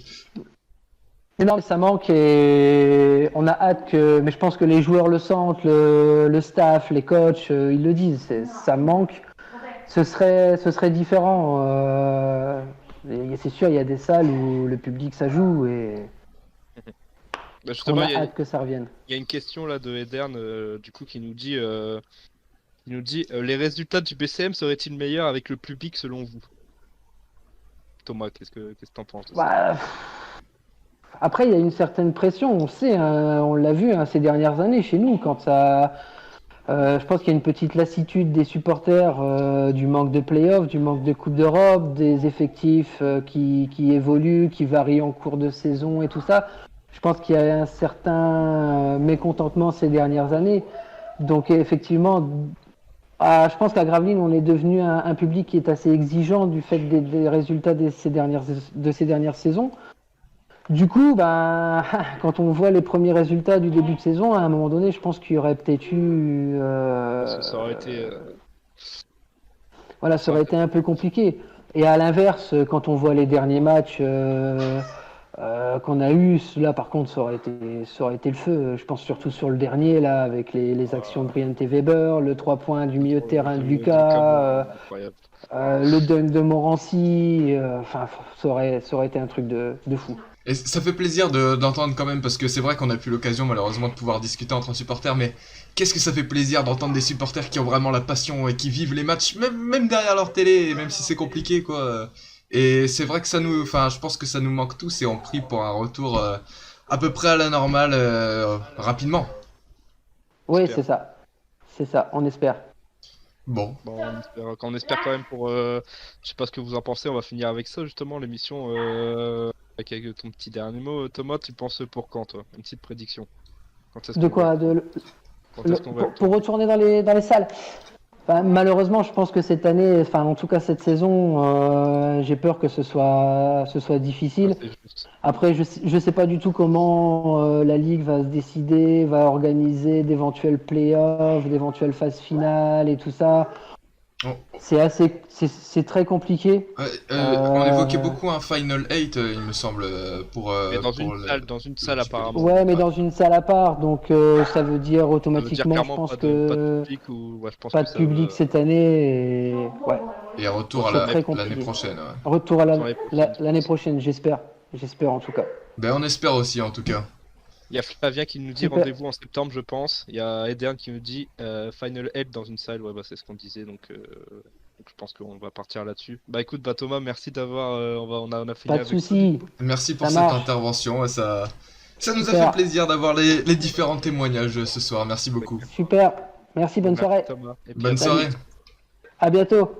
Mais non, mais ça manque, et on a hâte que. Mais je pense que les joueurs le sentent, le staff, les coachs, ils le disent. Ça manque. Ce serait différent. Et c'est sûr, il y a des salles où le public ça joue, et Bah, on justement, a hâte que ça revienne. il y a une question là de Edern, du coup, qui nous dit, les résultats du BCM seraient-ils meilleurs avec le public selon vous? Thomas, qu'est-ce que t'en penses de ça? Bah, après, il y a une certaine pression, on sait, hein, on l'a vu, hein, ces dernières années chez nous, quand ça. Je pense qu'il y a une petite lassitude des supporters, du manque de play-off, du manque de Coupe d'Europe, des effectifs qui évoluent, qui varient en cours de saison et tout ça. Je pense qu'il y a un certain mécontentement ces dernières années. Donc effectivement, je pense qu'à Gravelines, on est devenu un public qui est assez exigeant du fait des résultats de ces dernières saisons. Du coup, quand on voit les premiers résultats du début de saison, à un moment donné, je pense qu'il y aurait peut-être eu. Parce que ça aurait été. Voilà, ça aurait été un peu compliqué. Et à l'inverse, quand on voit les derniers matchs qu'on a eus, là par contre, ça aurait été le feu. Je pense surtout sur le dernier, là, avec les actions de Brian T. Weber, le 3 points du milieu de terrain de Lucas, Incroyable. le dunk de Morancy. Enfin, ça aurait été un truc de fou. Et ça fait plaisir d'entendre quand même, parce que c'est vrai qu'on a plus l'occasion malheureusement de pouvoir discuter entre supporters, mais qu'est-ce que ça fait plaisir d'entendre des supporters qui ont vraiment la passion et qui vivent les matchs, même derrière leur télé, et même si c'est compliqué, quoi. Et c'est vrai que enfin, je pense que ça nous manque tous et on prie pour un retour à peu près à la normale rapidement. Oui, J'espère. c'est ça. C'est ça, on espère. Bon. Bon, on espère quand même pour. Je sais pas ce que vous en pensez, on va finir avec ça justement, l'émission. Avec ton petit dernier mot, Thomas, tu penses pour quand, toi? Une petite prédiction. Quand est-ce De qu'on va, quoi quand est-ce qu'on va pour retourner dans les salles. Enfin, malheureusement, je pense que cette année, enfin en tout cas cette saison, j'ai peur que ce soit difficile. c'est juste. Après, je sais pas du tout comment la Ligue va se décider, va organiser d'éventuels playoffs, d'éventuelles phases finales et tout ça. Oh. C'est très compliqué. On évoquait beaucoup un Final 8, il me semble, Mais dans une salle apparemment. Ouais, mais dans une salle à part, donc ça veut dire Ça veut dire automatiquement, je clairement pense pas de que public ou. Ouais, je pense pas que de ça public va- cette année. Et... Ouais, Et un retour c'est très l'année compliqué. prochaine. Ouais. Retour à L'année prochaine, je l'année pense. prochaine, j'espère. J'espère en tout cas. Ben on espère aussi en tout cas. Il y a Flavien qui nous dit Super. rendez-vous en septembre, je pense. Il y a Eden qui nous dit Final 8 dans une salle. Ouais, bah c'est ce qu'on disait, donc je pense qu'on va partir là-dessus. Bah écoute, bah Thomas, merci d'avoir. On a fini Pas de avec ça. souci. Merci pour Ça cette marche. intervention, ça nous a Super. fait plaisir d'avoir les différents témoignages ce soir, merci beaucoup. Super. Merci, bonne Merci, soirée. Thomas. Et puis, Bonne à- soirée. À bientôt.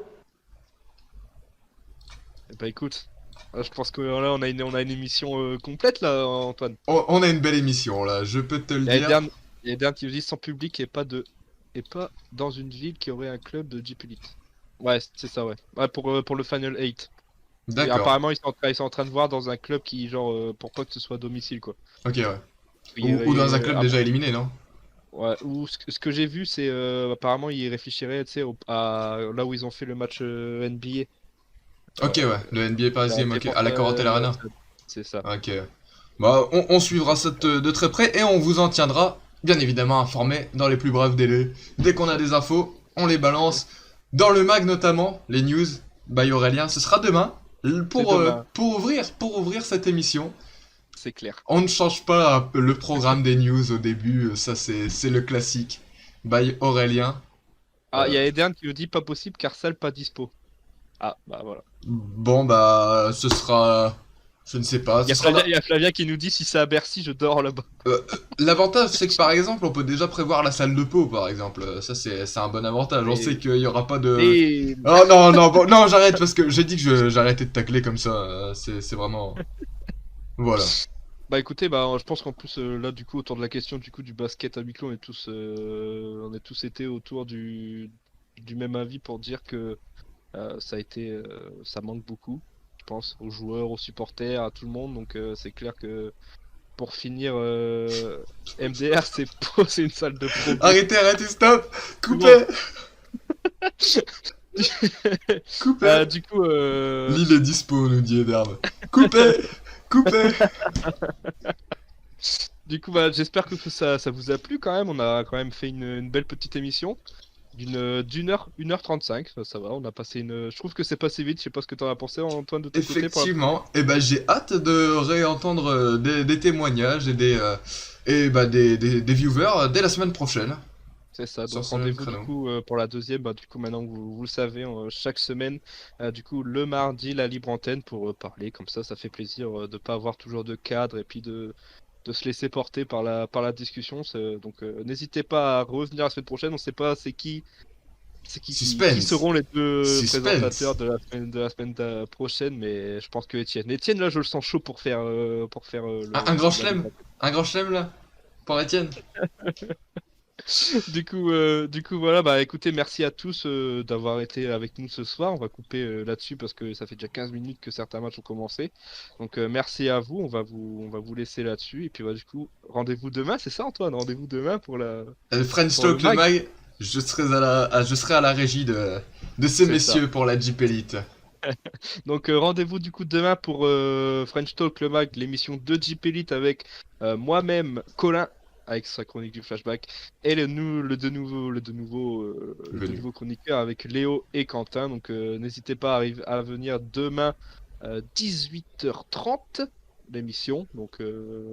Bah écoute, je pense que là on a une émission complète là, Antoine. On a une belle émission là, je peux te le Il y a dire. Eden qui nous dit sans public et pas dans une ville qui aurait un club de Jeep Elite. Ouais, c'est ça, ouais. Ouais, pour le Final 8. Et D'accord, apparemment, ils sont en train de voir dans un club qui, genre, pour pas que ce soit domicile, quoi. ok ouais. Oui, Ou dans un club déjà éliminé, non? Ouais, ou ce que j'ai vu, c'est apparemment, ils réfléchiraient, tu sais, à là où ils ont fait le match NBA. Ok ouais, le NBA Parisien, ok, à la Corotel Arena. C'est ça. Ok. Bah, on suivra ça de très près et on vous en tiendra bien évidemment informé dans les plus brefs délais. Dès qu'on a des infos, on les balance. Dans le mag notamment, les news by Aurélien, ce sera demain pour, C'est demain. pour ouvrir cette émission. C'est clair. On ne change pas le programme des news au début, ça c'est le classique. By Aurélien. Ah, il y a Eden qui nous dit pas possible car salle pas dispo. Ah, bah voilà. Bon bah, ce sera... Je ne sais pas. Il y a ce sera Il y a Flavien qui nous dit si c'est à Bercy, je dors là-bas. L'avantage, c'est que par exemple, on peut déjà prévoir la salle de Pau, par exemple. Ça, c'est un bon avantage. On Et- sait qu'il y aura pas de. Et Oh non, non, bon, non, j'arrête parce que j'ai dit que j'arrêtais de tacler comme ça. C'est vraiment. Voilà. bah écoutez, bah je pense qu'en plus là du coup autour de la question du coup du basket à huis clos, on est tous été autour du même avis pour dire que ça manque beaucoup, je pense, aux joueurs, aux supporters, à tout le monde. Donc c'est clair que pour finir, MDR c'est une salle de pro. Arrêtez, stop. Coupez. Coupez. Du coup, L'île est dispo, nous dit Ederbe. Coupez. Coupez. du coup, bah, j'espère que ça vous a plu quand même. On a quand même fait une belle petite émission d'une heure, 1h35. Ça va, on a passé une. Je trouve que c'est passé vite. Je sais pas ce que t'en as pensé, Antoine, de ton côté. Effectivement. Et ben, j'ai hâte de réentendre des témoignages et des viewers dès la semaine prochaine. C'est ça. Sur Donc ce même rendez-vous du créneau. coup pour la deuxième. Bah, du coup, maintenant vous le savez, chaque semaine, du coup, le mardi, la libre antenne pour parler. Comme ça fait plaisir de pas avoir toujours de cadre et puis de se laisser porter par la discussion. Donc n'hésitez pas à revenir la semaine prochaine. On sait pas qui Suspense. seront les deux Suspense. présentateurs de la semaine prochaine, mais je pense que Étienne là je le sens chaud pour faire Un grand chelem. Un grand chelem là pour Etienne. Du coup voilà, bah écoutez, merci à tous d'avoir été avec nous ce soir. On va couper là-dessus parce que ça fait déjà 15 minutes que certains matchs ont commencé. Donc merci à vous, on va vous laisser là-dessus. Et puis bah, du coup, rendez-vous demain, c'est ça Antoine? Rendez-vous demain pour la... French Pour le Talk le mag. mag, je serai à la régie de ces C'est messieurs pour la Jeep Elite. Donc rendez-vous du coup demain pour French Talk le mag, l'émission de Jeep Elite avec moi-même, Colin, avec sa chronique du flashback, et le deux nouveaux chroniqueurs avec Léo et Quentin. Donc n'hésitez pas à venir demain 18h30 l'émission. Donc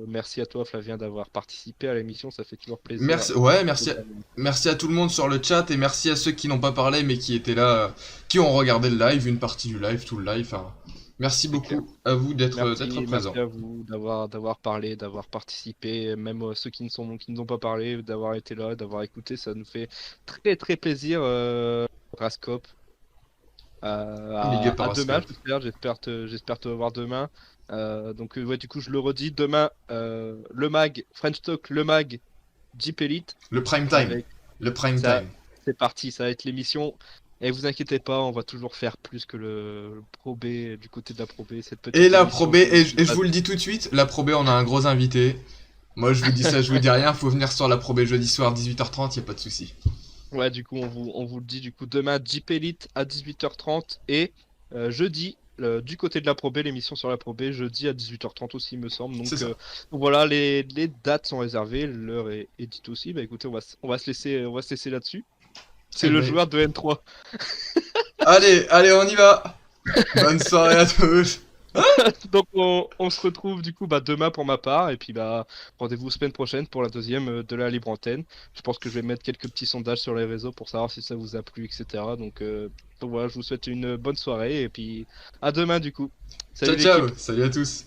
merci à toi Flavien d'avoir participé à l'émission, ça fait toujours plaisir. Merci, ouais, merci à tout le monde sur le chat et merci à ceux qui n'ont pas parlé mais qui étaient là, qui ont regardé le live, une partie du live, tout le live. Enfin, merci beaucoup à vous d'être présents. Merci à vous d'avoir parlé, d'avoir participé, même ceux qui n'ont pas parlé, d'avoir été là, d'avoir écouté, ça nous fait très très plaisir. Rascop. Big up à À demain, Rascop. j'espère te voir demain. Donc ouais, du coup je le redis, demain le mag, French Talk, le mag, Jeep Elite. Le prime time. Avec- Le prime ça- time. C'est parti, ça va être l'émission. Et vous inquiétez pas, on va toujours faire plus que le Pro B, du côté de la Pro B. Cette petite Et la émission Pro B, et qui je vous le dis tout de suite, la Pro B, on a un gros invité. Moi, je vous dis ça, je vous dis rien, faut venir sur la Pro B jeudi soir 18h30, y a pas de souci. Ouais, du coup, on vous le dit, du coup, demain, Jeep Elite à 18h30 et jeudi, du côté de la Pro B, l'émission sur la Pro B, jeudi à 18h30 aussi, il me semble. Donc, C'est ça. donc voilà, les dates sont réservées, l'heure est dite aussi. Bah écoutez, on va se laisser là-dessus. C'est Eh le ben. joueur de N3. Allez, on y va. Bonne soirée à tous. Donc on se retrouve du coup demain pour ma part et puis rendez-vous semaine prochaine pour la deuxième de la libre antenne. Je pense que je vais mettre quelques petits sondages sur les réseaux pour savoir si ça vous a plu, etc. Donc voilà, je vous souhaite une bonne soirée et puis à demain du coup. Salut Ciao, l'équipe. salut à tous.